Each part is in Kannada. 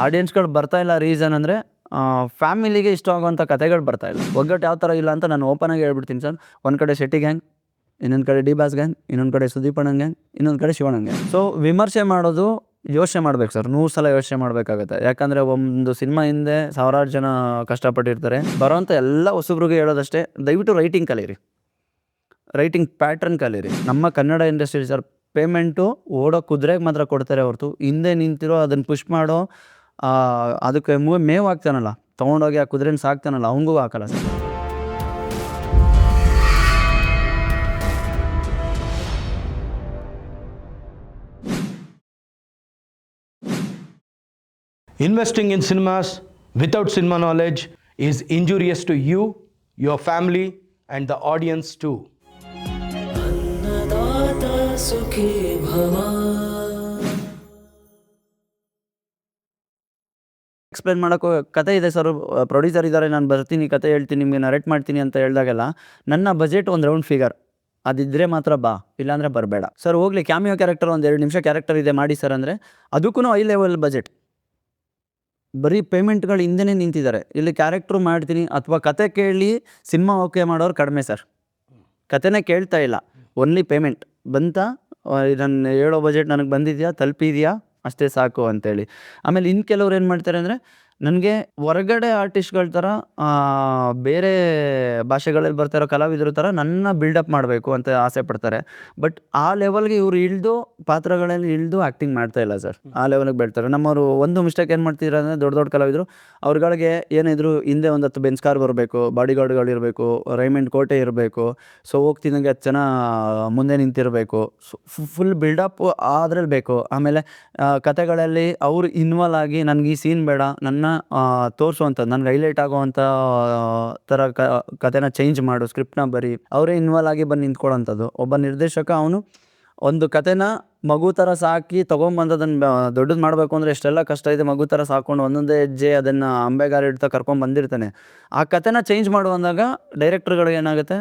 ಆಡಿಯನ್ಸ್ಗಳು ಬರ್ತಾ ಇಲ್ಲ ರೀಸನ್ ಅಂದರೆ ಫ್ಯಾಮಿಲಿಗೆ ಇಷ್ಟ ಆಗುವಂಥ ಕಥೆಗಳು ಬರ್ತಾ ಇಲ್ಲ. ಒಗ್ಗಟ್ಟು ಯಾವ ಥರ ಇಲ್ಲ ಅಂತ ನಾನು ಓಪನ್ ಆಗಿ ಹೇಳ್ಬಿಡ್ತೀನಿ ಸರ್. ಒಂದು ಕಡೆ ಶೆಟ್ಟಿ ಗ್ಯಾಂಗ್, ಇನ್ನೊಂದು ಕಡೆ ಡಿ ಬಾಸ್ ಗ್ಯಾಂಗ್, ಇನ್ನೊಂದು ಕಡೆ ಸುದೀಪ್ ಅಣ್ಣನ್ ಗ್ಯಾಂಗ್, ಇನ್ನೊಂದು ಕಡೆ ಶಿವಣ್ಣನ್ ಗ್ಯಾಂಗ್. ಸೊ ವಿಮರ್ಶೆ ಮಾಡೋದು ಯೋಚನೆ ಮಾಡ್ಬೇಕು ಸರ್, 100 ಸಲ ಯೋಚನೆ ಮಾಡಬೇಕಾಗುತ್ತೆ. ಯಾಕಂದರೆ ಒಂದು ಸಿನಿಮಾ ಹಿಂದೆ ಸಾವಿರಾರು ಜನ ಕಷ್ಟಪಟ್ಟಿರ್ತಾರೆ. ಬರೋವಂಥ ಎಲ್ಲ ಹೊಸಬ್ರಿಗೆ ಹೇಳೋದಷ್ಟೇ, ದಯವಿಟ್ಟು ರೈಟಿಂಗ್ ಕಲೀರಿ, ರೈಟಿಂಗ್ ಪ್ಯಾಟ್ರನ್ ಕಲೀರಿ. ನಮ್ಮ ಕನ್ನಡ ಇಂಡಸ್ಟ್ರಿ ಸರ್ ಪೇಮೆಂಟು ಓಡೋ ಕುದುರೆಗೆ ಮಾತ್ರ ಕೊಡ್ತಾರೆ ಹೊರತು ಹಿಂದೆ ನಿಂತಿರೋ ಅದನ್ನು ಪುಷ್ ಮಾಡೋ ಅದಕ್ಕೆ ಮೇವು ಹಾಕ್ತಾನಲ್ಲ, ತೊಗೊಂಡೋಗಿ ಆ ಕುದುರೆನ ಸಾಕ್ತಾನಲ್ಲ, ಅವನಿಗೂ ಹಾಕಲ್ಲ sir. Investing in cinemas without cinema knowledge is injurious to you, your family, and the audience too. Explain ಮಾಡೋಕ್ಕೂ ಕತೆ ಇದೆ ಸರ್, ಪ್ರೊಡ್ಯೂಸರ್ ಇದ್ದಾರೆ, ನಾನು ಬರ್ತೀನಿ, ಕತೆ ಹೇಳ್ತೀನಿ, ನಿಮಗೆ ನರೇಟ್ ಮಾಡ್ತೀನಿ ಅಂತ ಹೇಳಿದಾಗೆಲ್ಲ ನನ್ನ ಬಜೆಟ್ ಒಂದು ರೌಂಡ್ ಫಿಗರ್ ಅದಿದ್ದರೆ ಮಾತ್ರ ಬಾ, ಇಲ್ಲಾಂದರೆ ಬರಬೇಡ ಸರ್. ಹೋಗ್ಲಿ ಕ್ಯಾಮಿಯೋ ಕ್ಯಾರೆಕ್ಟರ್ ಒಂದು 2 ನಿಮಿಷ ಕ್ಯಾರೆಕ್ಟರ್ ಇದೆ ಮಾಡಿ ಸರ್ ಅಂದರೆ ಅದಕ್ಕೂ ಹೈ ಲೆವೆಲ್ ಬಜೆಟ್. ಬರೀ ಪೇಮೆಂಟ್ಗಳು ಹಿಂದೆನೇ ನಿಂತಿದ್ದಾರೆ. ಇಲ್ಲಿ ಕ್ಯಾರೆಕ್ಟ್ರು ಮಾಡ್ತೀನಿ ಅಥವಾ ಕತೆ ಕೇಳಿ ಸಿನಿಮಾ ಓಕೆ ಮಾಡೋರು ಕಡಿಮೆ ಸರ್. ಕತೆನೇ ಕೇಳ್ತಾ ಇಲ್ಲ, ಓನ್ಲಿ ಪೇಮೆಂಟ್ ಬಂತಾ, ನಾನು ಹೇಳೋ ಬಜೆಟ್ ನನಗೆ ಬಂದಿದೆಯಾ, ತಲುಪಿದೆಯಾ, ಅಷ್ಟೇ ಸಾಕು ಅಂತೇಳಿ. ಆಮೇಲೆ ಇನ್ನು ಕೆಲವ್ರು ಏನು ಮಾಡ್ತಾರೆ ಅಂದರೆ, ನನಗೆ ಹೊರಗಡೆ ಆರ್ಟಿಸ್ಟ್ಗಳ ಥರ ಬೇರೆ ಭಾಷೆಗಳಲ್ಲಿ ಬರ್ತಾರೋ ಕಲಾವಿದ್ರ ಥರ ನನ್ನ ಬಿಲ್ಡಪ್ ಮಾಡಬೇಕು ಅಂತ ಆಸೆ ಪಡ್ತಾರೆ. ಬಟ್ ಆ ಲೆವೆಲ್ಗೆ ಇವ್ರು ಇಳಿದು ಪಾತ್ರಗಳಲ್ಲಿ ಇಳಿದು ಆ್ಯಕ್ಟಿಂಗ್ ಮಾಡ್ತಾ ಇಲ್ಲ ಸರ್. ಆ ಲೆವೆಲ್ಗೆ ಬೆಳ್ತಾರೆ. ನಮ್ಮವರು ಒಂದು ಮಿಸ್ಟೇಕ್ ಏನು ಮಾಡ್ತಿದ್ರು ಅಂದರೆ, ದೊಡ್ಡ ದೊಡ್ಡ ಕಲಾವಿದರು ಅವ್ರುಗಳಿಗೆ ಏನಿದ್ರು ಹಿಂದೆ ಒಂದು 10 ಬೆನ್ಸ್ ಕಾರ್ ಬರಬೇಕು, ಬಾಡಿ ಗಾರ್ಡ್ಗಳಿರಬೇಕು, ರೈಮಂಡ್ ಕೋಟೆ ಇರಬೇಕು, ಸೊ ಹೋಗ್ತಿದ್ದಂಗೆ 10 ಜನ ಮುಂದೆ ನಿಂತಿರಬೇಕು, ಫುಲ್ ಬಿಲ್ಡಪ್ ಅದ್ರಲ್ಲಿ ಬೇಕು. ಆಮೇಲೆ ಕತೆಗಳಲ್ಲಿ ಅವ್ರು ಇನ್ವಾಲ್ವ್ ಆಗಿ ನನಗೆ ಈ ಸೀನ್ ಬೇಡ, ನನ್ನ ತೋರಿಸುವಂಥದ್ದು, ನನಗೆ ಹೈಲೈಟ್ ಆಗುವಂಥ ಥರ ಕತೆನ ಚೇಂಜ್ ಮಾಡು, ಸ್ಕ್ರಿಪ್ಟ್ನ ಬರೀ, ಅವರೇ ಇನ್ವಾಲ್ವ್ ಆಗಿ ಬಂದು ನಿಂತ್ಕೊಳ್ಳೋಂಥದ್ದು. ಒಬ್ಬ ನಿರ್ದೇಶಕ ಅವನು ಒಂದು ಕತೆನ ಮಗು ಥರ ಸಾಕಿ ತೊಗೊಂಬಂದದನ್ನು ದೊಡ್ಡದು ಮಾಡಬೇಕು ಅಂದರೆ ಎಷ್ಟೆಲ್ಲ ಕಷ್ಟ ಇದೆ. ಮಗು ಥರ ಸಾಕೊಂಡು ಒಂದೊಂದೇ ಹೆಜ್ಜೆ ಅದನ್ನು ಅಂಬೆಗಾರ ಇಡ್ತಾ ಕರ್ಕೊಂಡು ಬಂದಿರ್ತಾನೆ. ಆ ಕತೆನ ಚೇಂಜ್ ಮಾಡು ಅಂದಾಗ ಡೈರೆಕ್ಟ್ರುಗಳಿಗೆ ಏನಾಗುತ್ತೆ,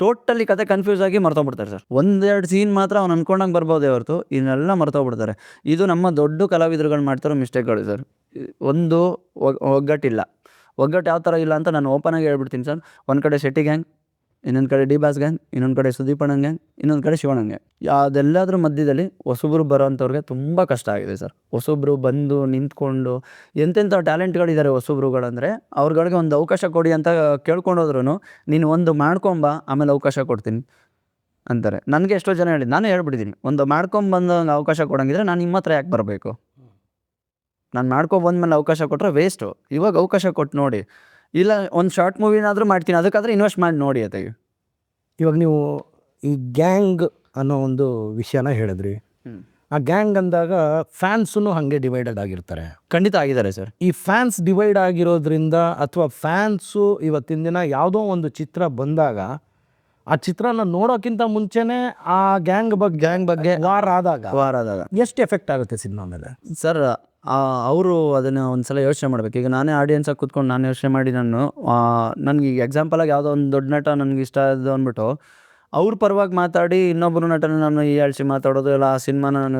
ಟೋಟಲಿ ಕತೆ ಕನ್ಫ್ಯೂಸ್ ಆಗಿ ಮರ್ತೋಗ್ಬಿಡ್ತಾರೆ ಸರ್. 1-2 ಸೀನ್ ಮಾತ್ರ ಅವ್ನು ಅಂದ್ಕೊಂಡಂಗೆ ಬರ್ಬೋದೇ ಹೊರತು ಇನ್ನೆಲ್ಲ ಮರ್ತೋಗ್ಬಿಡ್ತಾರೆ. ಇದು ನಮ್ಮ ದೊಡ್ಡ ಕಲಾವಿದರುಗಳು ಮಾಡ್ತಿರೋ ಮಿಸ್ಟೇಕ್ಗಳು ಸರ್. ಒಂದು ಒಗ್ಗಟ್ಟಿಲ್ಲ. ಒಗ್ಗಟ್ಟು ಯಾವ ಥರ ಇಲ್ಲ ಅಂತ ನಾನು ಓಪನ್ ಆಗಿ ಹೇಳ್ಬಿಡ್ತೀನಿ ಸರ್. ಒಂದು ಕಡೆ ಶೆಟ್ಟಿ ಗ್ಯಾಂಗ್, ಇನ್ನೊಂದು ಕಡೆ ಡಿ ಬಾಸ್ ಗ್ಯಾಂಗ್, ಇನ್ನೊಂದು ಕಡೆ ಸುದೀಪ್ ಅಣ್ಣನ್ ಗ್ಯಾಂಗ್, ಇನ್ನೊಂದು ಕಡೆ ಶಿವಣ್ಣನ್ ಗ್ಯಾಂಗ್. ಅದೆಲ್ಲದ್ರ ಮಧ್ಯದಲ್ಲಿ ಹೊಸಬ್ರು ಬರೋವಂಥವ್ರಿಗೆ ತುಂಬ ಕಷ್ಟ ಆಗಿದೆ ಸರ್. ಹೊಸಬ್ರು ಬಂದು ನಿಂತ್ಕೊಂಡು ಎಂತೆಂಥ ಟ್ಯಾಲೆಂಟ್ಗಳಿದ್ದಾರೆ ಹೊಸಬ್ರುಗಳಂದರೆ, ಅವ್ರುಗಳಿಗೆ ಒಂದು ಅವಕಾಶ ಕೊಡಿ ಅಂತ ಕೇಳ್ಕೊಂಡೋದ್ರೂ, ನೀನು ಒಂದು ಮಾಡ್ಕೊಂಬ ಆಮೇಲೆ ಅವಕಾಶ ಕೊಡ್ತೀನಿ ಅಂತಾರೆ. ನನಗೆ ಎಷ್ಟೋ ಜನ ನಾನೇ ಹೇಳ್ಬಿಟ್ಟಿದ್ದೀನಿ, ಒಂದು ಮಾಡ್ಕೊಂಬಂದು ಅವಕಾಶ ಕೊಡೋಂಗಿದ್ರೆ ನಾನು ನಿಮ್ಮ ಹತ್ರ ಯಾಕೆ ಬರಬೇಕು? ನಾನು ಮಾಡ್ಕೊಬಂದ್ಮೇಲೆ ಅವಕಾಶ ಕೊಟ್ಟರೆ ವೇಸ್ಟು. ಇವಾಗ ಅವಕಾಶ ಕೊಟ್ಟು ನೋಡಿ, ಇಲ್ಲ ಒಂದು ಶಾರ್ಟ್ ಮೂವಿನಾದರೂ ಮಾಡ್ತೀನಿ, ಅದಕ್ಕಾದ್ರೆ ಇನ್ವೆಸ್ಟ್ ಮಾಡಿ ನೋಡಿ ಅತೆಗೆ. ಇವಾಗ ನೀವು ಈ ಗ್ಯಾಂಗ್ ಅನ್ನೋ ಒಂದು ವಿಷಯನ ಹೇಳಿದ್ರಿ. ಆ ಗ್ಯಾಂಗ್ ಅಂದಾಗ ಫ್ಯಾನ್ಸೂ ಹಾಗೆ ಡಿವೈಡೆಡ್ ಆಗಿರ್ತಾರೆ. ಖಂಡಿತ ಆಗಿದ್ದಾರೆ ಸರ್. ಈ ಫ್ಯಾನ್ಸ್ ಡಿವೈಡ್ ಆಗಿರೋದ್ರಿಂದ, ಅಥವಾ ಫ್ಯಾನ್ಸು ಇವತ್ತಿನ ದಿನ ಯಾವುದೋ ಒಂದು ಚಿತ್ರ ಬಂದಾಗ ಆ ಚಿತ್ರನ ನೋಡೋಕ್ಕಿಂತ ಮುಂಚೆನೇ ಆ ಗ್ಯಾಂಗ್ ಬಗ್ಗೆ ವಾರ ಆದಾಗ ಎಷ್ಟು ಎಫೆಕ್ಟ್ ಆಗುತ್ತೆ ಸಿನಿಮಾ ಮೇಲೆ ಸರ್? ಅವರು ಅದನ್ನು ಒಂದು ಸಲ ಯೋಚನೆ ಮಾಡಬೇಕು. ಈಗ ನಾನೇ ಆಡಿಯನ್ಸಾಗಿ ಕೂತ್ಕೊಂಡು ನಾನು ಯೋಚನೆ ಮಾಡಿ, ನನಗೆ ಈಗ ಎಕ್ಸಾಂಪಲಾಗಿ ಯಾವುದೋ ಒಂದು ದೊಡ್ಡ ನಟ ನನಗೆ ಇಷ್ಟ ಆದ್ದು ಅಂದ್ಬಿಟ್ಟು ಅವ್ರ ಪರವಾಗಿ ಮಾತಾಡಿ ಇನ್ನೊಬ್ಬರು ನಟನ ನಾನು ಹೀಯಾಳಿಸಿ ಮಾತಾಡೋದು, ಇಲ್ಲ ಆ ಸಿನಿಮಾನ ನಾನು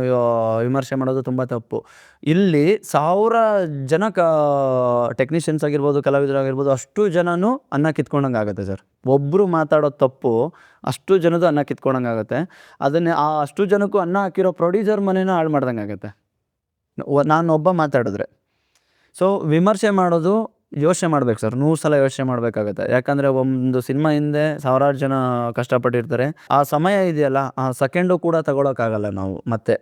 ವಿಮರ್ಶೆ ಮಾಡೋದು ತುಂಬ ತಪ್ಪು. ಇಲ್ಲಿ 1000 ಜನ ಟೆಕ್ನಿಷಿಯನ್ಸ್ ಆಗಿರ್ಬೋದು, ಕಲಾವಿದರಾಗಿರ್ಬೋದು, ಅಷ್ಟು ಜನನೂ ಅನ್ನ ಕಿತ್ಕೊಂಡಂಗೆ ಆಗುತ್ತೆ ಸರ್. ಒಬ್ಬರು ಮಾತಾಡೋ ತಪ್ಪು ಅಷ್ಟು ಜನದ್ದು ಅನ್ನ ಕಿತ್ಕೊಂಡಂಗೆ ಆಗುತ್ತೆ. ಅದನ್ನೇ ಆ ಅಷ್ಟು ಜನಕ್ಕೂ ಅನ್ನ ಹಾಕಿರೋ ಪ್ರೊಡ್ಯೂಸರ್ ಮನೇನ ಹಾಳು ಮಾಡ್ದಂಗೆ ಆಗುತ್ತೆ ನಾನೊಬ್ಬ ಮಾತಾಡಿದ್ರೆ. ಸೊ ವಿಮರ್ಶೆ ಮಾಡೋದು ಯೋಚನೆ ಮಾಡ್ಬೇಕು ಸರ್, 100 ಸಲ ಯೋಚನೆ ಮಾಡಬೇಕಾಗತ್ತೆ. ಯಾಕಂದರೆ ಒಂದು ಸಿನಿಮಾ ಹಿಂದೆ ಸಾವಿರಾರು ಜನ ಕಷ್ಟಪಟ್ಟಿರ್ತಾರೆ. ಆ ಸಮಯ ಇದೆಯಲ್ಲ, ಆ ಸೆಕೆಂಡು ಕೂಡ ತಗೊಳಕ್ಕಾಗಲ್ಲ ನಾವು. ಮತ್ತು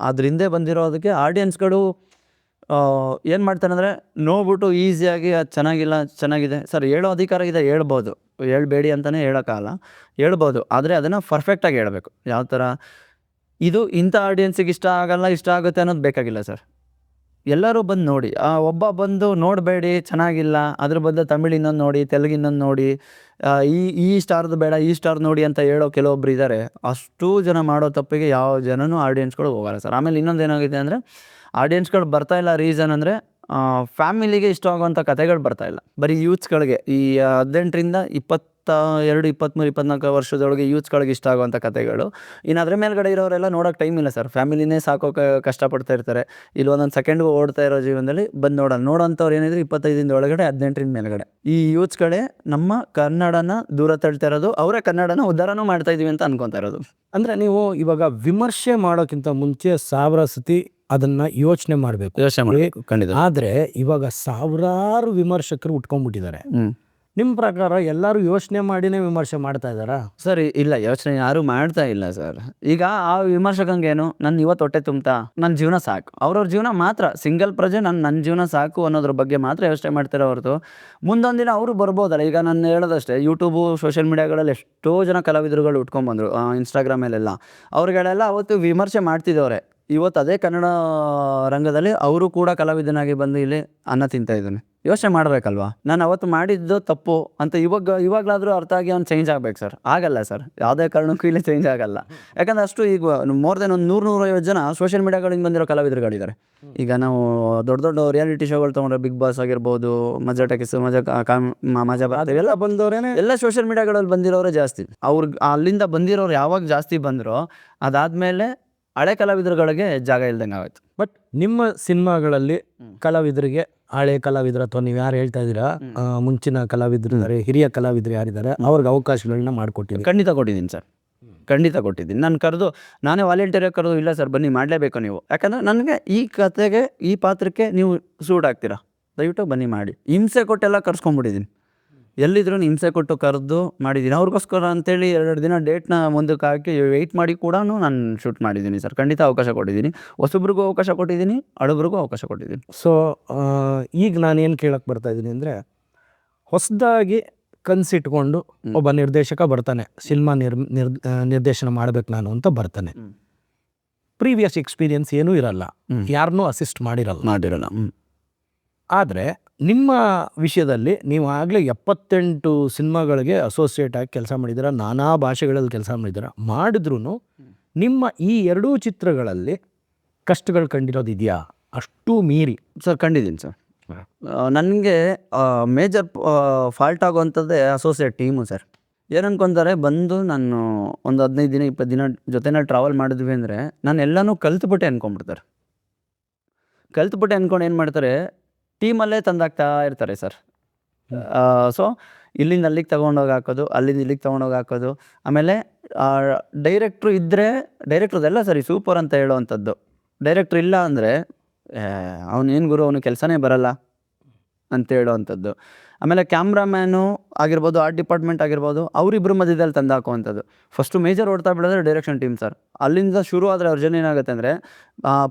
ಅದ್ರ ಹಿಂದೆ ಬಂದಿರೋದಕ್ಕೆ ಆಡಿಯನ್ಸ್ಗಳು ಏನು ಮಾಡ್ತಾರೆ ಅಂದರೆ, ನೋಡ್ಬಿಟ್ಟು ಈಸಿಯಾಗಿ ಅದು ಚೆನ್ನಾಗಿಲ್ಲ, ಚೆನ್ನಾಗಿದೆ ಸರ್ ಹೇಳೋ ಅಧಿಕಾರ ಇದೆ, ಹೇಳ್ಬೋದು, ಹೇಳ್ಬೇಡಿ ಅಂತಲೇ ಹೇಳೋಕ್ಕಾಗಲ್ಲ, ಹೇಳ್ಬೋದು. ಆದರೆ ಅದನ್ನು ಪರ್ಫೆಕ್ಟಾಗಿ ಹೇಳಬೇಕು. ಯಾವ ಥರ ಇದು ಇಂಥ ಆಡಿಯನ್ಸಿಗೆ ಇಷ್ಟ ಆಗಲ್ಲ, ಇಷ್ಟ ಆಗುತ್ತೆ ಅನ್ನೋದು ಬೇಕಾಗಿಲ್ಲ ಸರ್. ಎಲ್ಲರೂ ಬಂದು ನೋಡಿ. ಒಬ್ಬ ಬಂದು ನೋಡಬೇಡಿ, ಚೆನ್ನಾಗಿಲ್ಲ, ಅದ್ರ ಬದಲು ತಮಿಳು ಇನ್ನೊಂದು ನೋಡಿ, ತೆಲುಗು ಇನ್ನೊಂದು ನೋಡಿ, ಈ ಸ್ಟಾರ್ದು ಬೇಡ, ಈ ಸ್ಟಾರ್ ನೋಡಿ ಅಂತ ಹೇಳೋ ಕೆಲವೊಬ್ರು ಇದ್ದಾರೆ. ಅಷ್ಟು ಜನ ಮಾಡೋ ತಪ್ಪಿಗೆ ಯಾವ ಜನನೂ ಆಡಿಯನ್ಸ್ಗಳು ಹೋಗಲ್ಲ ಸರ್. ಆಮೇಲೆ ಇನ್ನೊಂದು ಏನಾಗಿದೆ ಅಂದರೆ, ಆಡಿಯನ್ಸ್ಗಳು ಬರ್ತಾ ಇಲ್ಲ ರೀಸನ್ ಅಂದರೆ, ಫ್ಯಾಮಿಲಿಗೆ ಇಷ್ಟ ಆಗುವಂಥ ಕಥೆಗಳು ಬರ್ತಾ ಇಲ್ಲ. ಬರೀ ಯೂತ್ಸ್ಗಳಿಗೆ, ಈ 18ರಿಂದ 23-24 ವರ್ಷದೊಳಗೆ ಯೂತ್ಸ್ಗಳಿಗೆ ಇಷ್ಟ ಆಗುವಂಥ ಕಥೆಗಳು. ಇನ್ನು ಅದ್ರ ಮೇಲ್ಗಡೆ ಇರೋರೆಲ್ಲ ನೋಡೋಕೆ ಟೈಮ್ ಇಲ್ಲ ಸರ್. ಫ್ಯಾಮಿಲಿನೇ ಸಾಕೋಕೆ ಕಷ್ಟಪಡ್ತಾ ಇರ್ತಾರೆ. ಇಲ್ಲಿ ಒಂದೊಂದು ಸೆಕೆಂಡ್ಗೂ ಓಡ್ತಾ ಇರೋ ಜೀವನದಲ್ಲಿ ಬಂದು ನೋಡೋಂಥವ್ರು ಏನಿದ್ರು 25 ಒಳಗಡೆ 18 ಮೇಲ್ಗಡೆ. ಈ ಯೂತ್ಸ್ಗಳೇ ನಮ್ಮ ಕನ್ನಡನ ದೂರ ತಳ್ತಾ ಇರೋದು, ಅವರೇ ಕನ್ನಡನ ಉದ್ಧಾರನೂ ಮಾಡ್ತಾ ಇದೀವಿ ಅಂತ ಅನ್ಕೊತಾ ಇರೋದು. ಅಂದರೆ ನೀವು ಇವಾಗ ವಿಮರ್ಶೆ ಮಾಡೋಕ್ಕಿಂತ ಮುಂಚೆ 1000 ಸತಿ ಅದನ್ನ ಯೋಚನೆ ಮಾಡಬೇಕು. ಯೋಚನೆ ಮಾಡಬೇಕು ಖಂಡಿತ. ಆದರೆ ಇವಾಗ ಸಾವಿರಾರು ವಿಮರ್ಶಕರು ಉಟ್ಕೊಂಡ್ಬಿಟ್ಟಿದ್ದಾರೆ. ನಿಮ್ಮ ಪ್ರಕಾರ ಎಲ್ಲರೂ ಯೋಚನೆ ಮಾಡಿನೇ ವಿಮರ್ಶೆ ಮಾಡ್ತಾ ಇದ್ದಾರಾ? ಸರ್ ಇಲ್ಲ, ಯೋಚನೆ ಯಾರೂ ಮಾಡ್ತಾ ಇಲ್ಲ ಸರ್. ಈಗ ಆ ವಿಮರ್ಶಕಂಗೇನು, ನನ್ನ ಇವತ್ತು ಹೊಟ್ಟೆ ತುಂಬ್ತಾ, ನನ್ನ ಜೀವನ ಸಾಕು, ಅವ್ರವ್ರ ಜೀವನ ಮಾತ್ರ, ಸಿಂಗಲ್ ಪ್ರಜೆ ನನ್ನ ಜೀವನ ಸಾಕು ಅನ್ನೋದ್ರ ಬಗ್ಗೆ ಮಾತ್ರ ಯೋಚನೆ ಮಾಡ್ತಾರೆ ಹೊರತು ಮುಂದೊಂದು ದಿನ ಅವರು ಬರ್ಬೋದಲ್ಲ. ಈಗ ನಾನು ಹೇಳೋದಷ್ಟೇ, ಯೂಟ್ಯೂಬು ಸೋಷಿಯಲ್ ಮೀಡಿಯಾಗಳಲ್ಲಿ ಎಷ್ಟೋ ಜನ ಕಲಾವಿದರುಗಳು ಉಟ್ಕೊಂಡ್ಬಂದರು, ಇನ್ಸ್ಟಾಗ್ರಾಮಲ್ಲೆಲ್ಲ. ಅವ್ರಿಗಳೆಲ್ಲ ಅವತ್ತು ವಿಮರ್ಶೆ ಮಾಡ್ತಿದ್ದವ್ರೆ. ಇವತ್ತು ಅದೇ ಕನ್ನಡ ರಂಗದಲ್ಲಿ ಅವರು ಕೂಡ ಕಲಾವಿದನಾಗಿ ಬಂದು ಇಲ್ಲಿ ಅನ್ನ ತಿಂತಾ ಇದ್ದಾನೆ. ಯೋಚನೆ ಮಾಡಬೇಕಲ್ವಾ, ನಾನು ಅವತ್ತು ಮಾಡಿದ್ದು ತಪ್ಪು ಅಂತ ಇವಾಗಲಾದರೂ ಅರ್ಥ ಆಗಿ ಅವ್ನು ಚೇಂಜ್ ಆಗ್ಬೇಕು ಸರ್. ಆಗಲ್ಲ ಸರ್, ಯಾವುದೇ ಕಾರಣಕ್ಕೂ ಇಲ್ಲಿ ಚೇಂಜ್ ಆಗಲ್ಲ. ಯಾಕಂದರೆ ಅಷ್ಟು ಈಗ ಮೋರ್ ದೆನ್ ಒಂದು 100-150 ಜನ ಸೋಷಿಯಲ್ ಮೀಡಿಯಾಗಳಿಂದ ಬಂದಿರೋ ಕಲಾವಿದರುಗಳಿದ್ದಾರೆ. ಈಗ ನಾವು ದೊಡ್ಡ ರಿಯಾಲಿಟಿ ಶೋಗಳು ತೊಗೊಂಡ್ರೆ, ಬಿಗ್ ಬಾಸ್ ಆಗಿರ್ಬೋದು, ಮಜಾ ಟೆಕಿಸ್, ಮಜಾ ಎಲ್ಲ ಬಂದವರೇನೆ, ಎಲ್ಲ ಸೋಷಿಯಲ್ ಮೀಡಿಯಾಗಳಲ್ಲಿ ಬಂದಿರೋರೇ ಜಾಸ್ತಿ. ಅಲ್ಲಿಂದ ಬಂದಿರೋರು ಯಾವಾಗ ಜಾಸ್ತಿ ಬಂದರೋ ಅದಾದಮೇಲೆ ಹಳೆ ಕಲಾವಿದರುಗಳಿಗೆ ಜಾಗ ಇಲ್ದಂಗೆ ಆಗೋಯ್ತು. ಬಟ್ ನಿಮ್ಮ ಸಿನಿಮಾಗಳಲ್ಲಿ ಕಲಾವಿದರಿಗೆ, ಹಳೆ ಕಲಾವಿದರು ಅಥವಾ ನೀವು ಯಾರು ಹೇಳ್ತಾ ಇದ್ದೀರಾ, ಮುಂಚಿನ ಕಲಾವಿದರು ಇದ್ದಾರೆ, ಹಿರಿಯ ಕಲಾವಿದರು ಯಾರಿದ್ದಾರೆ, ಅವ್ರಿಗೆ ಅವಕಾಶಗಳನ್ನ ಮಾಡಿಕೊಟ್ಟಿದ್ದೀನಿ. ಖಂಡಿತ ಕೊಟ್ಟಿದ್ದೀನಿ ಸರ್, ಖಂಡಿತ ಕೊಟ್ಟಿದ್ದೀನಿ. ನಾನು ಕರೆದು, ನಾನೇ ವಾಲಂಟಿಯರಾಗಿ ಕರೆದು, ಇಲ್ಲ ಸರ್ ಬನ್ನಿ ಮಾಡಲೇಬೇಕು ನೀವು, ಯಾಕಂದರೆ ನನಗೆ ಈ ಕತೆಗೆ, ಈ ಪಾತ್ರಕ್ಕೆ ನೀವು ಸೂಟ್ ಆಗ್ತೀರಾ, ದಯವಿಟ್ಟು ಬನ್ನಿ ಮಾಡಿ. ಹಿಂಸೆ ಕೊಟ್ಟೆಲ್ಲ ಕರ್ಸ್ಕೊಂಡ್ಬಿಟ್ಟಿದ್ದೀನಿ. ಎಲ್ಲಿದ್ರು ಹಿಂಸೆ ಕೊಟ್ಟು ಕರೆದು ಮಾಡಿದ್ದೀನಿ. ಅವ್ರಿಗೋಸ್ಕರ ಅಂತೇಳಿ 2 ದಿನ ಡೇಟ್ನ ಮುಂದಕ್ಕೆ ಹಾಕಿ ವೆಯ್ಟ್ ಮಾಡಿ ಕೂಡ ನಾನು ಶೂಟ್ ಮಾಡಿದ್ದೀನಿ ಸರ್. ಖಂಡಿತ ಅವಕಾಶ ಕೊಟ್ಟಿದ್ದೀನಿ. ಹೊಸಬ್ರಿಗೂ ಅವಕಾಶ ಕೊಟ್ಟಿದ್ದೀನಿ, ಹಳಬ್ರಿಗೂ ಅವಕಾಶ ಕೊಟ್ಟಿದ್ದೀನಿ. ಸೊ ಈಗ ನಾನೇನು ಕೇಳಕ್ಕೆ ಬರ್ತಾ ಇದ್ದೀನಿ ಅಂದರೆ, ಹೊಸದಾಗಿ ಕನಸಿಟ್ಕೊಂಡು ಒಬ್ಬ ನಿರ್ದೇಶಕ ಬರ್ತಾನೆ, ಸಿನಿಮಾ ನಿರ್ದೇಶನ ಮಾಡ್ಬೇಕು ನಾನು ಅಂತ ಬರ್ತಾನೆ. ಪ್ರೀವಿಯಸ್ ಎಕ್ಸ್ಪೀರಿಯನ್ಸ್ ಏನೂ ಇರಲ್ಲ, ಯಾರನ್ನೂ ಅಸಿಸ್ಟ್ ಮಾಡಿರಲ್ಲ. ಆದರೆ ನಿಮ್ಮ ವಿಷಯದಲ್ಲಿ ನೀವು ಆಗಲೇ 78 ಸಿನಿಮಾಗಳಿಗೆ ಅಸೋಸಿಯೇಟ್ ಆಗಿ ಕೆಲಸ ಮಾಡಿದ್ದೀರ, ನಾನಾ ಭಾಷೆಗಳಲ್ಲಿ ಕೆಲಸ ಮಾಡಿದ್ರು ನಿಮ್ಮ ಈ 2 ಚಿತ್ರಗಳಲ್ಲಿ ಕಷ್ಟಗಳು ಕಂಡಿರೋದಿದೆಯಾ? ಅಷ್ಟು ಮೀರಿ ಸರ್ ಕಂಡಿದ್ದೀನಿ ಸರ್. ನನಗೆ ಮೇಜರ್ ಫಾಲ್ಟ್ ಆಗುವಂಥದ್ದೇ ಅಸೋಸಿಯೇಟ್ ಟೀಮು ಸರ್. ಏನು ಅನ್ಕೊತಾರೆ, ಬಂದು ನಾನು ಒಂದು 15 ದಿನ 20 ದಿನ ಜೊತೆನಲ್ಲಿ ಟ್ರಾವೆಲ್ ಮಾಡಿದ್ವಿ ಅಂದರೆ ನಾನು ಎಲ್ಲನೂ ಕಲ್ತ್ಬಿಟ್ಟೆ ಅಂದ್ಕೊಂಡ್ಬಿಡ್ತಾರೆ. ಅಂದ್ಕೊಂಡು ಏನು ಮಾಡ್ತಾರೆ, ಟೀಮಲ್ಲೇ ತಂದಾಕ್ತಾ ಇರ್ತಾರೆ ಸರ್. ಸೊ ಇಲ್ಲಿಂದ ಅಲ್ಲಿಗೆ ತೊಗೊಂಡೋಗಿ ಹಾಕೋದು, ಅಲ್ಲಿಂದ ಇಲ್ಲಿಗೆ ತೊಗೊಂಡೋಗಿ ಹಾಕೋದು. ಆಮೇಲೆ ಡೈರೆಕ್ಟ್ರು ಇದ್ದರೆ, ಡೈರೆಕ್ಟ್ರದೆಲ್ಲ ಸರಿ ಸೂಪರ್ ಅಂತ ಹೇಳೋವಂಥದ್ದು. ಡೈರೆಕ್ಟ್ರ್ ಇಲ್ಲ ಅಂದರೆ ಅವನೇನು ಗುರು, ಅವನು ಕೆಲಸನೇ ಬರಲ್ಲ ಅಂತ ಹೇಳೋವಂಥದ್ದು. ಆಮೇಲೆ ಕ್ಯಾಮ್ರಾಮ್ಯಾನು ಆಗಿರ್ಬೋದು, ಆರ್ಟ್ ಡಿಪಾರ್ಟ್ಮೆಂಟ್ ಆಗಿರ್ಬೋದು, ಅವರಿಬ್ಬರು ಮಧ್ಯದಲ್ಲಿ ತಂದು ಹಾಕುವಂಥದ್ದು. ಫಸ್ಟು ಮೇಜರ್ ಓಡ್ತಾ ಬಿಡೋದ್ರೆ ಡೈರೆಕ್ಷನ್ ಟೀಮ್ ಸರ್. ಅಲ್ಲಿಂದ ಶುರು ಆದರೆ ಅವ್ರ ಜನ ಏನಾಗುತ್ತೆ ಅಂದರೆ,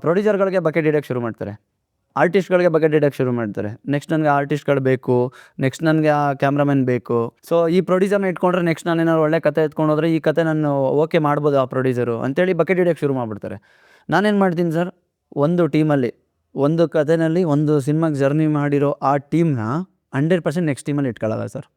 ಪ್ರೊಡ್ಯೂಸರ್ಗಳಿಗೆ ಬಕೆಟ್ ಹಿಡಿಯೋಕ್ಕೆ ಶುರು ಮಾಡ್ತಾರೆ, ಆರ್ಟಿಸ್ಟ್ಗಳಿಗೆ ಬಕೆಟ್ ಹಿಡಿಯೋಕ್ಕೆ ಶುರು ಮಾಡ್ತಾರೆ. ನೆಕ್ಸ್ಟ್ ನನಗೆ ಆರ್ಟಿಸ್ಟ್ಗಳು ಬೇಕು, ನೆಕ್ಸ್ಟ್ ನನಗೆ ಆ ಕ್ಯಾಮ್ರಾಮನ್ ಬೇಕು. ಸೊ ಈ ಪ್ರೊಡ್ಯೂಸರ್ನ ಇಟ್ಕೊಂಡ್ರೆ ನೆಕ್ಸ್ಟ್ ನಾನು ಏನಾದ್ರು ಒಳ್ಳೆ ಕತೆ ಎತ್ಕೊಂಡೋದ್ರೆ ಈ ಕತೆ ನಾನು ಓಕೆ ಮಾಡ್ಬೋದು ಆ ಪ್ರೊಡ್ಯೂಸರು ಅಂತೇಳಿ ಬಕೆಟ್ ಹಿಡಿಯೋಕ್ಕೆ ಶುರು ಮಾಡಿಬಿಡ್ತಾರೆ. ನಾನೇನು ಮಾಡ್ತೀನಿ ಸರ್, ಒಂದು ಟೀಮಲ್ಲಿ, ಒಂದು ಕಥೆನಲ್ಲಿ, ಒಂದು ಸಿನಿಮಾಗೆ ಜರ್ನಿ ಮಾಡಿರೋ ಆ ಟೀಮ್ನ 100% ನೆಕ್ಸ್ಟ್ ಟೀಮಲ್ಲಿ ಇಟ್ಕೊಳ್ಳಲ್ಲ ಸರ್.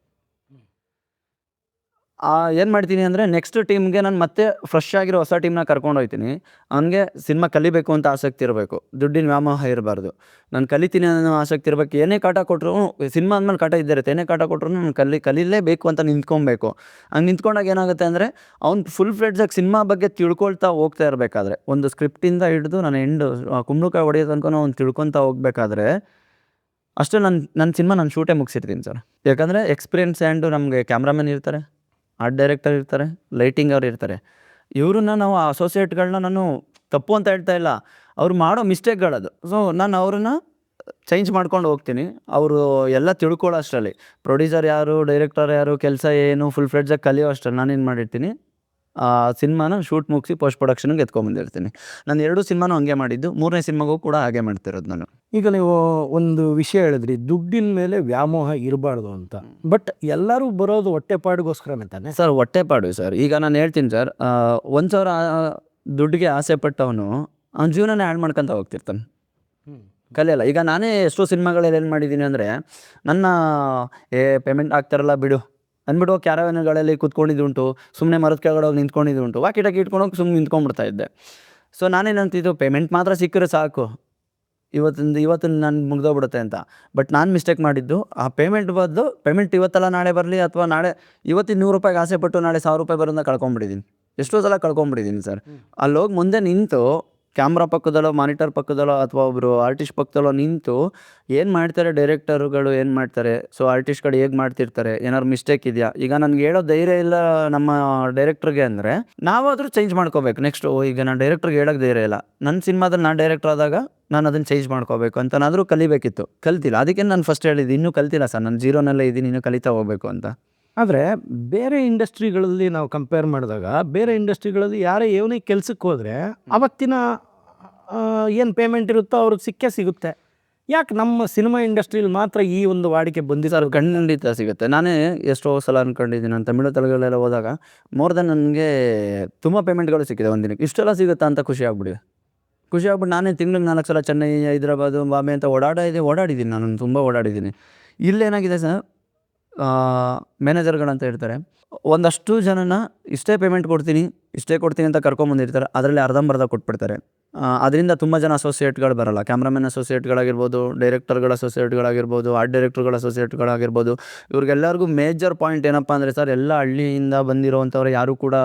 ಏನು ಮಾಡ್ತೀನಿ ಅಂದರೆ, ನೆಕ್ಸ್ಟ್ ಟೀಮ್ಗೆ ನಾನು ಮತ್ತೆ ಫ್ರೆಶ್ ಆಗಿರೋ ಹೊಸ ಟೀಮ್ನ ಕರ್ಕೊಂಡು ಹೋಗ್ತೀನಿ. ಅವನಿಗೆ ಸಿನಿಮಾ ಕಲಿಬೇಕು ಅಂತ ಆಸಕ್ತಿ ಇರಬೇಕು, ದುಡ್ಡಿನ ವ್ಯಾಮೋಹ ಇರಬಾರ್ದು. ನಾನು ಕಲಿತೀನಿ ಅನ್ನೋ ಆಸಕ್ತಿ ಇರಬೇಕು. ಏನೇ ಕಾಟ ಕೊಟ್ಟರು, ಸಿನಿಮಾ ಅಂದಮೇಲೆ ಕಾಟ ಇದ್ದೇ ಇರುತ್ತೆ, ಏನೇ ಕಾಟ ಕೊಟ್ಟರು ನಾನು ಕಲೀಲೇಬೇಕು ಅಂತ ನಿಂತ್ಕೊಬೇಕು. ಹಂಗೆ ನಿಂತ್ಕೊಂಡಾಗ ಏನಾಗುತ್ತೆ ಅಂದರೆ, ಅವ್ನು ಫುಲ್ ಫ್ಲೆಡ್ಜಾಗಿ ಸಿನಿಮಾ ಬಗ್ಗೆ ತಿಳ್ಕೊಳ್ತಾ ಹೋಗ್ತಾ ಇರಬೇಕಾದ್ರೆ, ಒಂದು ಸ್ಕ್ರಿಪ್ಟಿಂದ ಹಿಡಿದು ನಾನು ಕುಂಬಳಕಾಯಿ ಹೊಡೆಯೋ ತನಕ ಅವ್ನು ತಿಳ್ಕೊತಾ ಹೋಗ್ಬೇಕಾದ್ರೆ ಅಷ್ಟೇ ನನ್ನ ಸಿನಿಮಾ ನಾನು ಶೂಟೇ ಮುಗಿಸಿರ್ತೀನಿ ಸರ್. ಯಾಕಂದರೆ ಎಕ್ಸ್ಪೀರಿಯನ್ಸ್ ಆ್ಯಂಡು ನಮಗೆ ಕ್ಯಾಮ್ರಾಮನ್ ಇರ್ತಾರೆ, ಆರ್ಟ್ ಡೈರೆಕ್ಟರ್ ಇರ್ತಾರೆ, ಲೈಟಿಂಗ್ ಅವ್ರು ಇರ್ತಾರೆ. ಇವ್ರನ್ನ ನಾವು ಅಸೋಸಿಯೇಟ್ಗಳನ್ನ ನಾನು ತಪ್ಪು ಅಂತ ಹೇಳ್ತಾ ಇಲ್ಲ, ಅವ್ರು ಮಾಡೋ ಮಿಸ್ಟೇಕ್ಗಳದು. ಸೊ ನಾನು ಅವ್ರನ್ನ ಚೇಂಜ್ ಮಾಡ್ಕೊಂಡು ಹೋಗ್ತೀನಿ. ಅವರು ಎಲ್ಲ ತಿಳ್ಕೊಳ್ಳೋ ಅಷ್ಟರಲ್ಲಿ, ಪ್ರೊಡ್ಯೂಸರ್ ಯಾರು, ಡೈರೆಕ್ಟರ್ ಯಾರು, ಕೆಲಸ ಏನು, ಫುಲ್ ಫ್ಲೆಡ್ಜಾಗಿ ಕಲಿಯೋ ಅಷ್ಟರಲ್ಲಿ ನಾನೇನು ಮಾಡಿರ್ತೀನಿ, ಸಿನಿಮಾನ ಶೂಟ್ ಮುಗಿಸಿ ಪೋಸ್ಟ್ ಪ್ರೊಡಕ್ಷನ್ಗೆ ಎತ್ಕೊಂಡ್ಬಂದಿರ್ತೀನಿ. ನಾನು 2 ಸಿನಿಮಾನು ಹಂಗೆ ಮಾಡಿದ್ದು, 3ನೇ ಸಿನಿಮಾಗೂ ಕೂಡ ಹಾಗೆ ಮಾಡ್ತಿರೋದು ನಾನು. ಈಗ ನೀವು ಒಂದು ವಿಷಯ ಹೇಳಿದ್ರಿ, ದುಡ್ಡಿನ ಮೇಲೆ ವ್ಯಾಮೋಹ ಇರಬಾರ್ದು ಅಂತ. ಬಟ್ ಎಲ್ಲರೂ ಬರೋದು ಹೊಟ್ಟೆಪಾಡಿಗೋಸ್ಕರನೇ ತಾನೆ ಸರ್? ಹೊಟ್ಟೆಪಾಡು ಸರ್. ಈಗ ನಾನು ಹೇಳ್ತೀನಿ ಸರ್, 1,000 ದುಡ್ಡಿಗೆ ಆಸೆ ಪಟ್ಟವನು ಅವ್ನ ಜೀವನನೇ ಹಾಳು ಮಾಡ್ಕೊತ ಹೋಗ್ತಿರ್ತಾನೆ, ಕಲಿಯಲ್ಲ. ಈಗ ನಾನೇ ಎಷ್ಟೋ ಸಿನಿಮಾಗಳಲ್ಲಿ ಏನು ಮಾಡಿದ್ದೀನಿ ಅಂದರೆ, ನನ್ನ ಪೇಮೆಂಟ್ ಆಗ್ತಾರಲ್ಲ ಬಿಡು ಅಂದ್ಬಿಟ್ಟು ಕ್ಯಾರವನ್ಗಳಲ್ಲಿ ಕೂತ್ಕೊಂಡಿದ್ದುಂಟು, ಸುಮ್ಮನೆ ಮರದ ಕೆಳಗಡೆ ಹೋಗಿ ನಿಂತ್ಕೊಂಡಿದ್ದುಂಟು, ವಾಕಿಟಾಕಿ ಇಟ್ಕೊಂಡೋಗಿ ಸುಮ್ಮನೆ ನಿಂತ್ಕೊಂಡ್ಬಿಡ್ತಾ ಇದ್ದೆ. ಸೊ ನಾನೇನಂತಿದ್ದು, ಪೇಮೆಂಟ್ ಮಾತ್ರ ಸಿಕ್ಕರೆ ಸಾಕು, ಇವತ್ತು ನಾನು ಮುಗ್ದೋಗ್ಬಿಡುತ್ತೆ ಅಂತ. ಬಟ್ ನಾನು ಮಿಸ್ಟೇಕ್ ಮಾಡಿದ್ದು ಆ ಪೇಮೆಂಟ್ ಬದಲು ಪೇಮೆಂಟ್ ಇವತ್ತಲ್ಲ ನಾಳೆ ಬರಲಿ, ಅಥವಾ ನಾಳೆ ಇವತ್ತಿನ ₹100 ಆಸೆ ಪಟ್ಟು ನಾಳೆ ₹1000 ಬರೋದನ್ನ ಕಳ್ಕೊಂಬಿಟ್ಟಿದ್ದೀನಿ. ಎಷ್ಟೋ ಸಲ ಕಳ್ಕೊಂಬಿಟ್ಟಿದ್ದೀನಿ ಸರ್. ಅಲ್ಲೋಗಿ ಮುಂದೆ ನಿಂತು ಕ್ಯಾಮ್ರಾ ಪಕ್ಕದಲ್ಲೋ ಮಾನಿಟರ್ ಪಕ್ಕದಲ್ಲೋ ಅಥವಾ ಒಬ್ಬರು ಆರ್ಟಿಸ್ಟ್ ಪಕ್ಕದಲ್ಲೋ ನಿಂತು ಏನು ಮಾಡ್ತಾರೆ ಡೈರೆಕ್ಟರ್ಗಳು ಏನು ಮಾಡ್ತಾರೆ, ಸೊ ಆರ್ಟಿಸ್ಟ್ಗಳು ಹೇಗೆ ಮಾಡ್ತಿರ್ತಾರೆ, ಏನಾದ್ರು ಮಿಸ್ಟೇಕ್ ಇದೆಯಾ, ಈಗ ನನಗೆ ಹೇಳೋ ಧೈರ್ಯ ಇಲ್ಲ ನಮ್ಮ ಡೈರೆಕ್ಟ್ರಿಗೆ ಅಂದರೆ ನಾವಾದರೂ ಚೇಂಜ್ ಮಾಡ್ಕೋಬೇಕು. ನೆಕ್ಸ್ಟು ಈಗ ನಾನು ಡೈರೆಕ್ಟ್ರಿಗೆ ಹೇಳೋಕ್ಕೆ ಧೈರ್ಯ ಇಲ್ಲ, ನನ್ನ ಸಿನಿಮಾದಲ್ಲಿ ನಾನು ಡೈರೆಕ್ಟರ್ ಆದಾಗ ನಾನು ಅದನ್ನು ಚೇಂಜ್ ಮಾಡ್ಕೋಬೇಕು ಅಂತನಾದರೂ ಕಲಿಬೇಕಿತ್ತು, ಕಲ್ತಿಲ್ಲ. ಅದಕ್ಕೆ ನಾನು ಫಸ್ಟ್ ಹೇಳಿದ್ದು ಇನ್ನೂ ಕಲ್ತಿಲ್ಲ ಸರ್, ನಾನು ಜೀರೋನಲ್ಲೇ ಇದ್ದೀನಿ, ಇನ್ನೂ ಕಲಿತಾ ಹೋಗಬೇಕು ಅಂತ. ಆದರೆ ಬೇರೆ ಇಂಡಸ್ಟ್ರಿಗಳಲ್ಲಿ ನಾವು ಕಂಪೇರ್ ಮಾಡಿದಾಗ ಬೇರೆ ಇಂಡಸ್ಟ್ರಿಗಳಲ್ಲಿ ಯಾರೇ ಏನೇ ಕೆಲ್ಸಕ್ಕೆ ಹೋದರೆ ಅವತ್ತಿನ ಏನು ಪೇಮೆಂಟ್ ಇರುತ್ತೋ ಅವ್ರಿಗೆ ಸಿಗುತ್ತೆ. ಯಾಕೆ ನಮ್ಮ ಸಿನಿಮಾ ಇಂಡಸ್ಟ್ರಿಯಲ್ಲಿ ಮಾತ್ರ ಈ ಒಂದು ವಾಡಿಕೆ ಬಂದಿದೆ? ಸರ್ ಖಂಡಿತ ಸಿಗುತ್ತೆ. ನಾನೇ ಎಷ್ಟೋ ಸಲ ಅಂದ್ಕೊಂಡಿದ್ದೀನಿ, ನಾನು ತಮಿಳು ತೆಲುಗಲ್ಲೆಲ್ಲ ಹೋದಾಗ ಮೋರ್ ದೆನ್ ನನಗೆ ತುಂಬ ಪೇಮೆಂಟ್ಗಳು ಸಿಕ್ಕಿದೆ ಒಂದಿನಕ್ಕೆ. ಇಷ್ಟೆಲ್ಲ ಸಿಗುತ್ತಾ ಅಂತ ಖುಷಿ ಆಗ್ಬಿಟ್ಟು ನಾನೇ ತಿಂಗ್ಳಿಗೆ 4 ಸಲ ಚೆನ್ನೈ, ಹೈದರಾಬಾದು, ಬಾಂಬೆ ಅಂತ ಓಡಾಡಿದ್ದೀನಿ. ನಾನು ತುಂಬ ಓಡಾಡಿದ್ದೀನಿ. ಇಲ್ಲೇನಾಗಿದೆ ಸರ್, ಮ್ಯಾನೇಜರ್ಗಳಂತ ಇರ್ತಾರೆ, ಒಂದಷ್ಟು ಜನನ ಇಷ್ಟೇ ಪೇಮೆಂಟ್ ಕೊಡ್ತೀನಿ ಅಂತ ಕರ್ಕೊಂಬಂದಿರ್ತಾರೆ, ಅದರಲ್ಲಿ ಅರ್ಧಂಬರ್ಧ ಕೊಟ್ಬಿಡ್ತಾರೆ. ಅದರಿಂದ ತುಂಬ ಜನ ಅಸೋಸಿಯೇಟ್ಗಳು ಬರೋಲ್ಲ. ಕ್ಯಾಮ್ರಾಮನ್ ಅಸೋಸಿಯೇಟ್ಗಳಾಗಿರ್ಬೋದು, ಡೈರೆಕ್ಟರ್ಗಳ ಅಸೋಸಿಯೇಟ್ಗಳಾಗಿರ್ಬೋದು, ಆರ್ಟ್ ಡೈರೆಕ್ಟರ್ಗಳ ಅಸೋಸಿಯೇಟ್ಗಳಾಗಿರ್ಬೋದು, ಇವ್ರಿಗೆಲ್ಲರಿಗೂ ಮೇಜರ್ ಪಾಯಿಂಟ್ ಏನಪ್ಪ ಅಂದರೆ ಸರ್, ಎಲ್ಲ ಹಳ್ಳಿಯಿಂದ ಬಂದಿರೋವಂಥವ್ರು ಯಾರೂ ಕೂಡ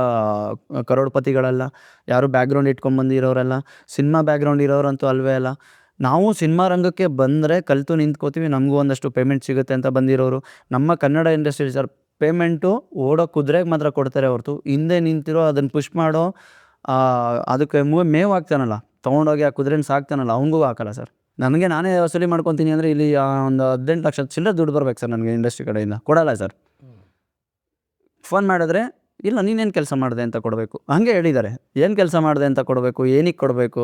ಕರೋಡ್ಪತಿಗಳಲ್ಲ, ಯಾರೂ ಬ್ಯಾಕ್ಗ್ರೌಂಡ್ ಇಟ್ಕೊಂಡ್ಬಂದಿರೋರಲ್ಲ, ಸಿನಿಮಾ ಬ್ಯಾಕ್ಗ್ರೌಂಡ್ ಇರೋರಂತೂ ಅಲ್ವೇ ಅಲ್ಲ. ನಾವು ಸಿನಿಮಾ ರಂಗಕ್ಕೆ ಬಂದರೆ ಕಲಿತು ನಿಂತ್ಕೋತೀವಿ, ನಮಗೂ ಒಂದಷ್ಟು ಪೇಮೆಂಟ್ ಸಿಗುತ್ತೆ ಅಂತ ಬಂದಿರೋರು. ನಮ್ಮ ಕನ್ನಡ ಇಂಡಸ್ಟ್ರಿ ಸರ್ ಪೇಮೆಂಟು ಓಡೋ ಕುದುರೆಗೆ ಮಾತ್ರ ಕೊಡ್ತಾರೆ ಹೊರತು ಹಿಂದೆ ನಿಂತಿರೋ ಅದನ್ನು ಪುಷ್ ಮಾಡೋ ಅದಕ್ಕೆ ಮೇವು ಹಾಕ್ತಾನಲ್ಲ, ತೊಗೊಂಡೋಗಿ ಆ ಕುದುರೆನ ಸಾಕ್ತಾನಲ್ಲ, ಅವನಿಗೂ ಹಾಕಲ್ಲ ಸರ್. ನನಗೆ ನಾನೇ ವಸೂಲಿ ಮಾಡ್ಕೊತೀನಿ ಅಂದರೆ ಇಲ್ಲಿ ಒಂದು 18 ಲಕ್ಷ ಚಿಲ್ಲರೆ ದುಡ್ಡು ಬರ್ಬೇಕು ಸರ್ ನನಗೆ ಇಂಡಸ್ಟ್ರಿ ಕಡೆಯಿಂದ, ಕೊಡಲ್ಲ ಸರ್. ಫೋನ್ ಮಾಡಿದ್ರೆ ಇಲ್ಲ ನೀನೇನು ಕೆಲಸ ಮಾಡಿದೆ ಅಂತ ಕೊಡಬೇಕು, ಹಾಗೆ ಹೇಳಿದ್ದಾರೆ. ಏನು ಕೆಲಸ ಮಾಡಿದೆ ಅಂತ ಕೊಡಬೇಕು, ಏನಕ್ಕೆ ಕೊಡಬೇಕು.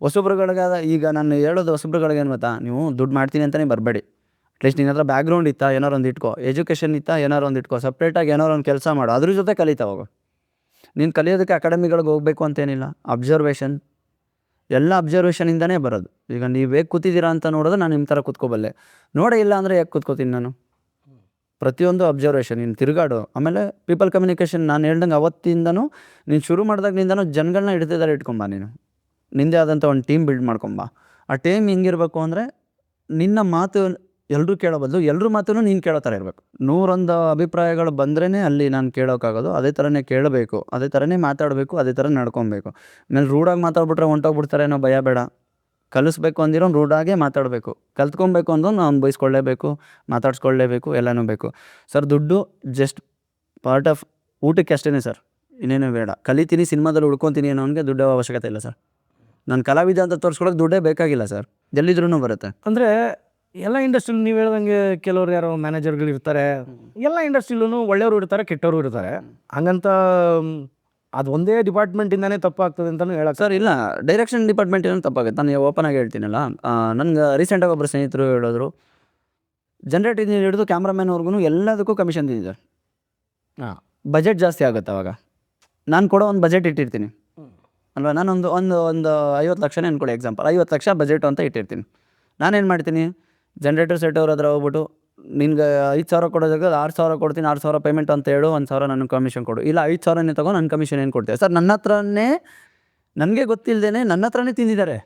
ಹೊಸಬ್ರುಗಳಿಗಾದ ಈಗ ನಾನು ಹೇಳೋದು ಹೊಸಬ್ರುಗಳಿಗೆ ಏನು ಗೊತ್ತಾ, ನೀವು ದುಡ್ಡು ಮಾಡ್ತೀನಿ ಅಂತಲೇ ಬರಬೇಡಿ. ಅಟ್ಲೀಸ್ಟ್ ನಿನ್ನ ಹತ್ರ ಬ್ಯಾಕ್ಗ್ರೌಂಡ್ ಇತ್ತಾ ಏನಾರು ಒಂದು ಇಟ್ಕೋ, ಎಜುಕೇಷನ್ ಇತ್ತಾ ಏನಾರು ಒಂದು ಇಟ್ಕೋ, ಸಪ್ರೇಟಾಗಿ ಏನಾರು ಒಂದು ಕೆಲಸ ಮಾಡು, ಅದ್ರ ಜೊತೆ ಕಲಿತಾ ಹೋಗು. ನೀನು ಕಲಿಯೋದಕ್ಕೆ ಅಕಾಡೆಮಿಗಳಿಗೆ ಹೋಗಬೇಕು ಅಂತೇನಿಲ್ಲ. ಅಬ್ಸರ್ವೇಷನ್, ಎಲ್ಲ ಅಬ್ಸರ್ವೇಷನಿಂದನೇ ಬರೋದು. ಈಗ ನೀವು ಹೇಗೆ ಕೂತಿದ್ದೀರಾ ಅಂತ ನೋಡೋದು ನಾನು ನಿಮ್ಮ ಥರ ಕೂತ್ಕೋಬಲ್ಲೆ, ನೋಡೇ ಇಲ್ಲ ಅಂದರೆ ಹೇಗೆ ಕೂತ್ಕೋತೀನಿ ನಾನು. ಪ್ರತಿಯೊಂದು ಅಬ್ಸರ್ವೇಷನ್, ನೀನು ತಿರುಗಾಡು. ಆಮೇಲೆ ಪೀಪಲ್ ಕಮ್ಯುನಿಕೇಷನ್, ನಾನು ಹೇಳ್ದಂಗೆ ಅವತ್ತಿಂದನೂ ನೀನು ಶುರು ಮಾಡಿದಾಗಿನಿಂದನೂ ಜನಗಳನ್ನ ಹಿಡಿತಿದ್ದಾರೆ ಇಟ್ಕೊಂಬ. ನಿಂದೇ ಆದಂಥ ಒಂದು ಟೀಮ್ ಬಿಲ್ಡ್ ಮಾಡ್ಕೊಂಬ. ಆ ಟೀಮ್ ಹೆಂಗಿರ್ಬೇಕು ಅಂದರೆ ನಿನ್ನ ಮಾತು ಎಲ್ಲರೂ ಕೇಳೋ ಬದಲು ಎಲ್ಲರ ಮಾತನ್ನು ನೀನು ಕೇಳೋ ಥರ ಇರಬೇಕು. 101 ಅಭಿಪ್ರಾಯಗಳು ಬಂದ್ರೇ ಅಲ್ಲಿ ನಾನು ಕೇಳೋಕ್ಕಾಗೋದು. ಅದೇ ಥರನೇ ಕೇಳಬೇಕು, ಅದೇ ಥರನೇ ಮಾತಾಡಬೇಕು, ಅದೇ ಥರ ನಡ್ಕೊಬೇಕು. ನಾನು ರೂಢಾಗಿ ಮಾತಾಡ್ಬಿಟ್ರೆ ಹೊಂಟೋಗ್ಬಿಡ್ತಾರೆ ಅನ್ನೋ ಭಯ ಬೇಡ. ಕಲಿಸ್ಬೇಕು ಅಂದಿರೋ ರೂಢಾಗೇ ಮಾತಾಡಬೇಕು. ಕಲ್ತ್ಕೊಬೇಕು ಅಂದೋ ನಾವು ಬಯಸ್ಕೊಳ್ಳೇಬೇಕು, ಮಾತಾಡ್ಸ್ಕೊಳ್ಳೇಬೇಕು, ಎಲ್ಲನೂ ಬೇಕು ಸರ್. ದುಡ್ಡು ಜಸ್ಟ್ ಪಾರ್ಟ್ ಆಫ್ ಊಟಕ್ಕೆ ಅಷ್ಟೇ ಸರ್, ಇನ್ನೇನು ಬೇಡ. ಕಲಿತೀನಿ, ಸಿನಿಮಾದಲ್ಲಿ ಉಳ್ಕೊತೀನಿ ಅನ್ನೋನಿಗೆ ದುಡ್ಡು ಅವಶ್ಯಕತೆ ಇಲ್ಲ ಸರ್. ನಾನು ಕಲಾವಿದ ಅಂತ ತೋರಿಸ್ಕೊಳಕ್ಕೆ ದುಡ್ಡೇ ಬೇಕಾಗಿಲ್ಲ ಸರ್, ಎಲ್ಲಿದ್ರೂ ಬರುತ್ತೆ. ಅಂದರೆ ಎಲ್ಲ ಇಂಡಸ್ಟ್ರಿಲಿ ನೀವು ಹೇಳ್ದಂಗೆ ಕೆಲವ್ರು ಯಾರೋ ಮ್ಯಾನೇಜರ್ಗಳು ಇರ್ತಾರೆ, ಎಲ್ಲ ಇಂಡಸ್ಟ್ರಿಲೂ ಒಳ್ಳೆಯವರು ಇರ್ತಾರೆ, ಕೆಟ್ಟವರು ಇರ್ತಾರೆ. ಹಂಗಂತ ಅದು ಒಂದೇ ಡಿಪಾರ್ಟ್ಮೆಂಟಿಂದನೇ ತಪ್ಪಾಗ್ತದೆ ಅಂತಲೂ ಹೇಳಕ್ಕೆ ಸರ್ ಇಲ್ಲ, ಡೈರೆಕ್ಷನ್ ಡಿಪಾರ್ಟ್ಮೆಂಟ್ ಏನೋ ತಪ್ಪಾಗುತ್ತೆ. ನಾನು ಓಪನ್ ಆಗಿ ಹೇಳ್ತೀನಲ್ಲ, ನನಗೆ ರೀಸೆಂಟಾಗಿ ಒಬ್ಬರು ಸ್ನೇಹಿತರು ಹೇಳಿದ್ರು, ಜನ್ರೇಟಿಂದ ಹಿಡಿದು ಕ್ಯಾಮ್ರಾಮ್ಯಾನ್ವರೆಗೂ ಎಲ್ಲದಕ್ಕೂ ಕಮಿಷನ್ ತಿಂದಿದ್ದಾರೆ. ಬಜೆಟ್ ಜಾಸ್ತಿ ಆಗುತ್ತೆ ಅವಾಗ. ನಾನು ಕೊಡೋ ಒಂದು ಬಜೆಟ್ ಇಟ್ಟಿರ್ತೀನಿ ಅಲ್ವಾ, ನಾನೊಂದು ಒಂದು 50 ಲಕ್ಷನೇ ಅಂದ್ಕೊಳ್ಳಿ ಎಕ್ಸಾಂಪಲ್, 50 ಲಕ್ಷ ಬಜೆಟು ಅಂತ ಇಟ್ಟಿರ್ತೀನಿ. ನಾನೇನು ಮಾಡ್ತೀನಿ, ಜನ್ರೇಟರ್ ಸೆಟ್ ಅವ್ರ ಹತ್ರ ಹೋಗ್ಬಿಟ್ಟು ನಿನ್ಗೆ 5,000 ಕೊಡೋದಾಗ 6,000 ಕೊಡ್ತೀನಿ, 6,000 ಪೇಮೆಂಟ್ ಅಂತ ಹೇಳು, 1,000 ನನಗೆ ಕಮಿಷನ್ ಕೊಡು. ಇಲ್ಲ 5,000ನೇ ತಗೋ, ನನ್ನ ಕಮಿಷನ್ ಏನು ಕೊಡ್ತೇವೆ ಸರ್. ನನ್ನ ಹತ್ರನೇ ನನಗೆ ಗೊತ್ತಿಲ್ಲದೇನೆ ನನ್ನ ಹತ್ರನೇ ತಿಂದಿದ್ದಾರೆ,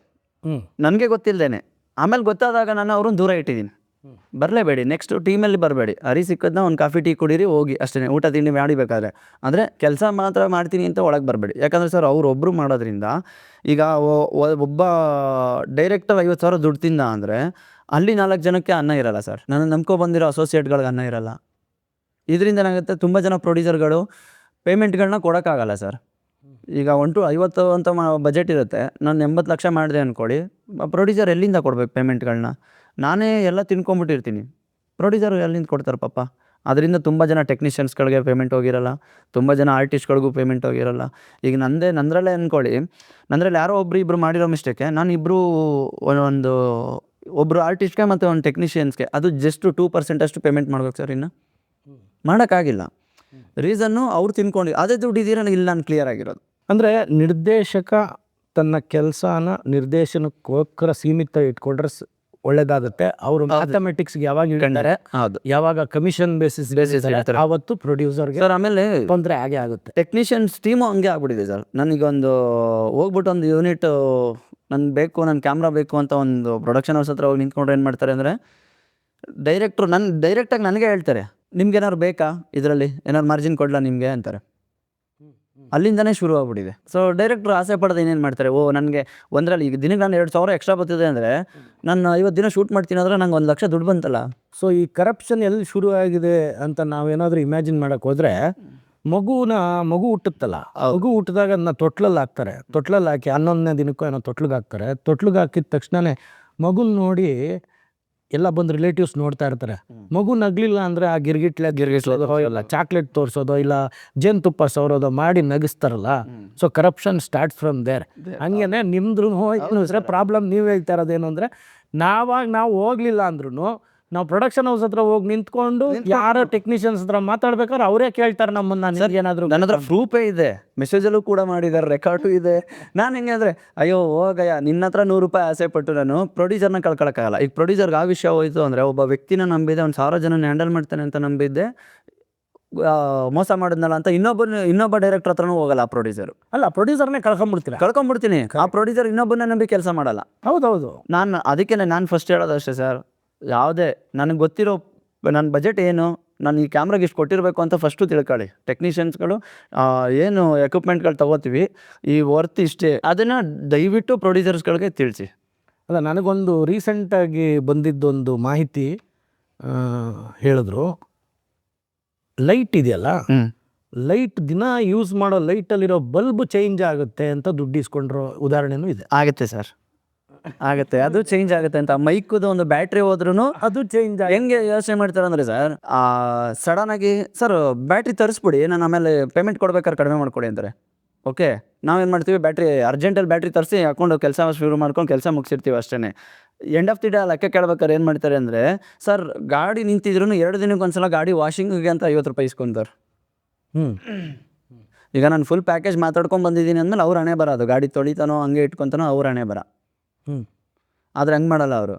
ನನಗೆ ಗೊತ್ತಿಲ್ಲದೇನೆ. ಆಮೇಲೆ ಗೊತ್ತಾದಾಗ ನಾನು ಅವ್ರನ್ನ ದೂರ ಇಟ್ಟಿದ್ದೀನಿ. ಬರಲೇಬೇಡಿ, ನೆಕ್ಸ್ಟ್ ಟೀಮಲ್ಲಿ ಬರಬೇಡಿ. ಸಿಕ್ಕದನ್ನ ಒಂದು ಕಾಫಿ ಟೀ ಕುಡೀರಿ, ಹೋಗಿ ಅಷ್ಟೇ. ಊಟ ತಿಂಡಿ ಮಾಡಿಬೇಕಾದ್ರೆ ಅಂದರೆ ಕೆಲಸ ಮಾತ್ರ ಮಾಡ್ತೀನಿ ಅಂತ ಒಳಗೆ ಬರಬೇಡಿ. ಯಾಕಂದರೆ ಸರ್ ಅವರೊಬ್ಬರು ಮಾಡೋದ್ರಿಂದ, ಈಗ ಒಬ್ಬ ಡೈರೆಕ್ಟರ್ 50,000 ದುಡ್ಡು ತಿಂದ ಅಂದರೆ ಅಲ್ಲಿ 4 ಜನಕ್ಕೆ ಅನ್ನ ಇರಲ್ಲ ಸರ್. ನಾನು ನಂಬ್ಕೊಬಂದಿರೋ ಅಸೋಸಿಯೇಟ್ಗಳಿಗೆ ಅನ್ನ ಇರಲ್ಲ. ಇದರಿಂದ ಏನಾಗುತ್ತೆ, ತುಂಬ ಜನ ಪ್ರೊಡ್ಯೂಸರ್ಗಳು ಪೇಮೆಂಟ್ಗಳನ್ನ ಕೊಡೋಕ್ಕಾಗಲ್ಲ ಸರ್. ಈಗ 50 ಅಂತ ಬಜೆಟ್ ಇರುತ್ತೆ, ನಾನು 80 ಲಕ್ಷ ಮಾಡಿದೆ ಅಂದ್ಕೊಳ್ಳಿ, ಪ್ರೊಡ್ಯೂಸರ್ ಎಲ್ಲಿಂದ ಕೊಡಬೇಕು ಪೇಮೆಂಟ್ಗಳನ್ನ? ನಾನೇ ಎಲ್ಲ ತಿನ್ಕೊಂಬಿಟ್ಟಿರ್ತೀನಿ, ಪ್ರೊಡ್ಯೂಸರ್ ಎಲ್ಲಿಂದ ಕೊಡ್ತಾರೆ ಪಾಪ. ಅದರಿಂದ ತುಂಬ ಜನ ಟೆಕ್ನಿಷಿಯನ್ಸ್ಗಳಿಗೆ ಪೇಮೆಂಟ್ ಹೋಗಿರಲ್ಲ, ತುಂಬ ಜನ ಆರ್ಟಿಸ್ಟ್ಗಳಿಗೂ ಪೇಮೆಂಟ್ ಹೋಗಿರಲ್ಲ. ಈಗ ನಂದರಲ್ಲೇ ಅಂದ್ಕೊಳ್ಳಿ, ನಂದ್ರಲ್ಲಿ ಯಾರೋ ಇಬ್ಬರು ಮಾಡಿರೋ ಮಿಸ್ಟೇಕೆ ನಾನು ಒಬ್ಬರು ಆರ್ಟಿಸ್ಟ್ಗೆ ಮತ್ತು ಒಂದು ಟೆಕ್ನಿಷಿಯನ್ಸ್ಗೆ ಅದು ಜಸ್ಟ್ 2% ಅಷ್ಟು ಪೇಮೆಂಟ್ ಮಾಡ್ಬೇಕು ಸರ್. ಇನ್ನು ಮಾಡೋಕ್ಕಾಗಿಲ್ಲ. ರೀಸನ್ನು ಅವ್ರು ತಿನ್ಕೊಂಡು ಅದೇ ದುಡ್ಡು ಇದೀರ ಇಲ್ಲ, ನಾನು ಕ್ಲಿಯರ್ ಆಗಿರೋದು. ಅಂದರೆ ನಿರ್ದೇಶಕ ತನ್ನ ಕೆಲಸನ ನಿರ್ದೇಶನಕ್ಕೋಸ್ಕರ ಸೀಮಿತ ಇಟ್ಕೊಂಡ್ರೆ ಒಳ್ಳೇದಾಗುತ್ತೆ. ಅವರು ಮ್ಯಾಥಮೆಟಿಕ್ಸ್ಗೆ ಯಾವಾಗ ಇಡ್ತಾರೆ, ಹೌದು, ಯಾವಾಗ ಕಮಿಷನ್ ಬೇಸಿಸ್ ಆವತ್ತು ಪ್ರೊಡ್ಯೂಸರ್ಗೆ ಸರ್ ಆಮೇಲೆ ತೊಂದರೆ ಆಗೇ ಆಗುತ್ತೆ. ಟೆಕ್ನಿಷಿಯನ್ಸ್ ಟೀಮು ಹಂಗೆ ಆಗ್ಬಿಟ್ಟಿದೆ ಸರ್. ನನಗೊಂದು ಹೋಗ್ಬಿಟ್ಟು ಒಂದು ಯೂನಿಟ್ ನನ್ಗೆ ಬೇಕು, ನನ್ನ ಕ್ಯಾಮ್ರಾ ಬೇಕು ಅಂತ ಒಂದು ಪ್ರೊಡಕ್ಷನ್ ಹೌಸ್ ಹತ್ರ ಹೋಗಿ ನಿಂತ್ಕೊಂಡ್ರೆ ಏನು ಮಾಡ್ತಾರೆ ಅಂದರೆ ಡೈರೆಕ್ಟ್ರು ಡೈರೆಕ್ಟಾಗಿ ನನಗೆ ಹೇಳ್ತಾರೆ, ನಿಮ್ಗೆ ಏನಾದ್ರು ಬೇಕಾ, ಇದರಲ್ಲಿ ಏನಾದ್ರು ಮಾರ್ಜಿನ್ ಕೊಡಲಾ ನಿಮಗೆ ಅಂತಾರೆ. ಅಲ್ಲಿಂದನೇ ಶುರು ಆಗ್ಬಿಟ್ಟಿದೆ. ಸೊ ಡೈರೆಕ್ಟ್ರು ಆಸೆ ಪಡೋದು ಇನ್ನೇನು ಮಾಡ್ತಾರೆ, ಓ ನನಗೆ ಒಂದರಲ್ಲಿ ಈಗ ದಿನಕ್ಕೆ ನಾನು 2,000 ಎಕ್ಸ್ಟ್ರಾ ಬರ್ತಿದೆ ಅಂದರೆ ನಾನು 50 ದಿನ ಶೂಟ್ ಮಾಡ್ತೀನಿ ಅಂದರೆ ನಂಗೆ 1 ಲಕ್ಷ ದುಡ್ಡು ಬಂತಲ್ಲ. ಸೊ ಈ ಕರಪ್ಷನ್ ಎಲ್ಲಿ ಶುರು ಆಗಿದೆ ಅಂತ ನಾವೇನಾದರೂ ಇಮ್ಯಾಜಿನ್ ಮಾಡೋಕ್ಕೆ ಹೋದರೆ, ಮಗು ಹುಟ್ಟುತ್ತಲ್ಲ, ಮಗು ಹುಟ್ಟಿದಾಗ ಅದನ್ನ ತೊಟ್ಲಲ್ಲಿ ಹಾಕ್ತಾರೆ. ತೊಟ್ಲಲ್ಲಿ ಹಾಕಿ 11ನೇ ದಿನಕ್ಕೂ ಏನೋ ತೊಟ್ಲಿಗೆ ಹಾಕ್ತಾರೆ. ತೊಟ್ಲಿಗೆ ಹಾಕಿದ ತಕ್ಷಣವೇ ಮಗುನ ನೋಡಿ ಎಲ್ಲ ಬಂದು ರಿಲೇಟಿವ್ಸ್ ನೋಡ್ತಾ ಇರ್ತಾರೆ. ಮಗು ನಗಲಿಲ್ಲ ಅಂದರೆ ಆ ಗಿರ್ಗಿಟ್ಸೋದೋ ಇಲ್ಲ ಚಾಕ್ಲೇಟ್ ತೋರಿಸೋದೋ ಇಲ್ಲ ಜೇನುತುಪ್ಪ ಸವರೋದೋ ಮಾಡಿ ನಗಿಸ್ತಾರಲ್ಲ. So corruption start from there. ಹಂಗೇನೆ ನಿಮ್ದು ಪ್ರಾಬ್ಲಮ್ ನೀವು ಹೇಳ್ತಾ ಇರೋದೇನು ಅಂದರೆ, ನಾವು ಹೋಗ್ಲಿಲ್ಲ ಅಂದ್ರೂ ನಾವು ಪ್ರೊಡಕ್ಷನ್ ಹೌಸ್ ಹತ್ರ ಹೋಗಿ ನಿಂತ್ಕೊಂಡು ಯಾರೋ ಟೆಕ್ನಿಷಿಯನ್ಸ್ ಹತ್ರ ಮಾತಾಡ್ಬೇಕಾದ್ರೆ ಅವರೇ ಕೇಳ್ತಾರೆ ನಮ್ಮನ್ನ, ಏನಾದ್ರು ನನ್ನ ಹತ್ರ ಪ್ರೂಫೇ ಇದೆ, ಮೆಸೇಜಲ್ಲೂ ಕೂಡ ಮಾಡಿದ್ದಾರೆ, ರೆಕಾರ್ಡು ಇದೆ. ನಾನು ಹೆಂಗೆ ಅಂದರೆ, ಅಯ್ಯೋ ಹೋಗಯ್ಯ, ನಿನ್ನ ಹತ್ರ 100 ರೂಪಾಯಿ ಆಸೆ ಪಟ್ಟು ನಾನು ಪ್ರೊಡ್ಯೂಸರ್ನ ಕಳ್ಕೊಳಕ್ಕಾಗಲ್ಲ. ಈಗ ಪ್ರೊಡ್ಯೂಸರ್ಗೆ ಆ ವಿಷಯ ಹೋಯಿತು ಅಂದರೆ, ಒಬ್ಬ ವ್ಯಕ್ತಿನ ನಂಬಿದೆ, ಒಂದು 1000 ಜನನ ಹ್ಯಾಂಡಲ್ ಮಾಡ್ತಾನೆ ಅಂತ ನಂಬಿದ್ದೆ, ಮೋಸ ಮಾಡಿದ್ನಲ್ಲ ಅಂತ ಇನ್ನೊಬ್ಬ ಡೈರೆಕ್ಟರ್ ಹತ್ರನೂ ಹೋಗಲ್ಲ ಆ ಪ್ರೊಡ್ಯೂಸರು. ಅಲ್ಲ, ಪ್ರೊಡ್ಯೂಸರ್ನೇ ಕಳ್ಕೊಂಡ್ಬಿಡ್ತೀನಿ. ಆ ಪ್ರೊಡ್ಯೂಸರ್ ಇನ್ನೊಬ್ಬನ ನಂಬಿ ಕೆಲಸ ಮಾಡಲ್ಲ. ಹೌದೌದು. ಅದಕ್ಕೆ ನಾನು ಫಸ್ಟ್ ಹೇಳೋದು ಅಷ್ಟೇ ಸರ್, ಯಾವುದೇ ನನಗೆ ಗೊತ್ತಿರೋ ನನ್ನ ಬಜೆಟ್ ಏನು, ನಾನು ಈ ಕ್ಯಾಮ್ರಾಗೆ ಇಷ್ಟು ಕೊಟ್ಟಿರಬೇಕು ಅಂತ ಫಸ್ಟು ತಿಳ್ಕೊಳ್ಳಿ. ಟೆಕ್ನಿಷಿಯನ್ಸ್ಗಳು ಏನು ಎಕ್ವಿಪ್ಮೆಂಟ್ಗಳು ತೊಗೋತೀವಿ, ಈ ವರ್ತ್ ಇಷ್ಟೇ, ಅದನ್ನು ದಯವಿಟ್ಟು ಪ್ರೊಡ್ಯೂಸರ್ಸ್ಗಳಿಗೆ ತಿಳಿಸಿ. ಅಲ್ಲ, ನನಗೊಂದು ರೀಸೆಂಟಾಗಿ ಬಂದಿದ್ದೊಂದು ಮಾಹಿತಿ ಹೇಳಿದ್ರು, ಲೈಟ್ ಇದೆಯಲ್ಲ, ಲೈಟ್ ದಿನ ಯೂಸ್ ಮಾಡೋ ಲೈಟಲ್ಲಿರೋ ಬಲ್ಬ್ ಚೇಂಜ್ ಆಗುತ್ತೆ ಅಂತ ದುಡ್ಡು ಇಸ್ಕೊಂಡ್ರೋ ಉದಾಹರಣೆನೂ ಇದೆ. ಆಗುತ್ತೆ ಸರ್, ಆಗುತ್ತೆ, ಅದು ಚೇಂಜ್ ಆಗುತ್ತೆ ಅಂತ. ಮೈಕ್ದು ಒಂದು ಬ್ಯಾಟ್ರಿ ಹೋದ್ರೂ ಅದು ಚೇಂಜ್. ಹೆಂಗೆ ಯೋಚನೆ ಮಾಡ್ತಾರೆ ಅಂದರೆ ಸರ್, ಸಡನ್ ಆಗಿ ಸರ್ ಬ್ಯಾಟ್ರಿ ತರಿಸ್ಬಿಡಿ, ನಾನು ಆಮೇಲೆ ಪೇಮೆಂಟ್ ಕೊಡ್ಬೇಕಾದ್ರೆ ಕಡಿಮೆ ಮಾಡ್ಕೊಡಿ ಅಂತಾರೆ. ಓಕೆ, ನಾವೇನು ಮಾಡ್ತೀವಿ, ಬ್ಯಾಟ್ರಿ ಅರ್ಜೆಂಟಲ್ಲಿ ಬ್ಯಾಟ್ರಿ ತರಿಸಿ ಹಾಕೊಂಡು ಕೆಲಸ ಶುರು ಮಾಡ್ಕೊಂಡು ಕೆಲಸ ಮುಗಿಸಿರ್ತೀವಿ ಅಷ್ಟೇ. ಎಂಡ್ ಆಫ್ ದಿ ಡೇ ಲೆಕ್ಕ ಕೇಳ್ಬೇಕಾದ್ರೆ ಏನು ಮಾಡ್ತಾರೆ ಅಂದರೆ, ಸರ್ ಗಾಡಿ ನಿಂತಿದ್ರು 2 ದಿನಕ್ಕೆ ಒಂದ್ಸಲ ಗಾಡಿ ವಾಷಿಂಗಿಗೆ ಅಂತ 50 ರೂಪಾಯಿ ಇಸ್ಕೊಂತಾರೆ. ಈಗ ನಾನು ಫುಲ್ ಪ್ಯಾಕೇಜ್ ಮಾತಾಡ್ಕೊಂಡು ಬಂದಿದ್ದೀನಿ ಅಂದಮೇಲೆ ಅವ್ರು ಹಣೆ ಬರೋದು, ಗಾಡಿ ತೊಳಿತಾನೋ ಹಂಗೆ ಇಟ್ಕೊತಾನೋ ಅವ್ರ ಹಣೆ ಬರ. ಆದರೆ ಹಂಗೆ ಮಾಡಲ್ಲ ಅವರು,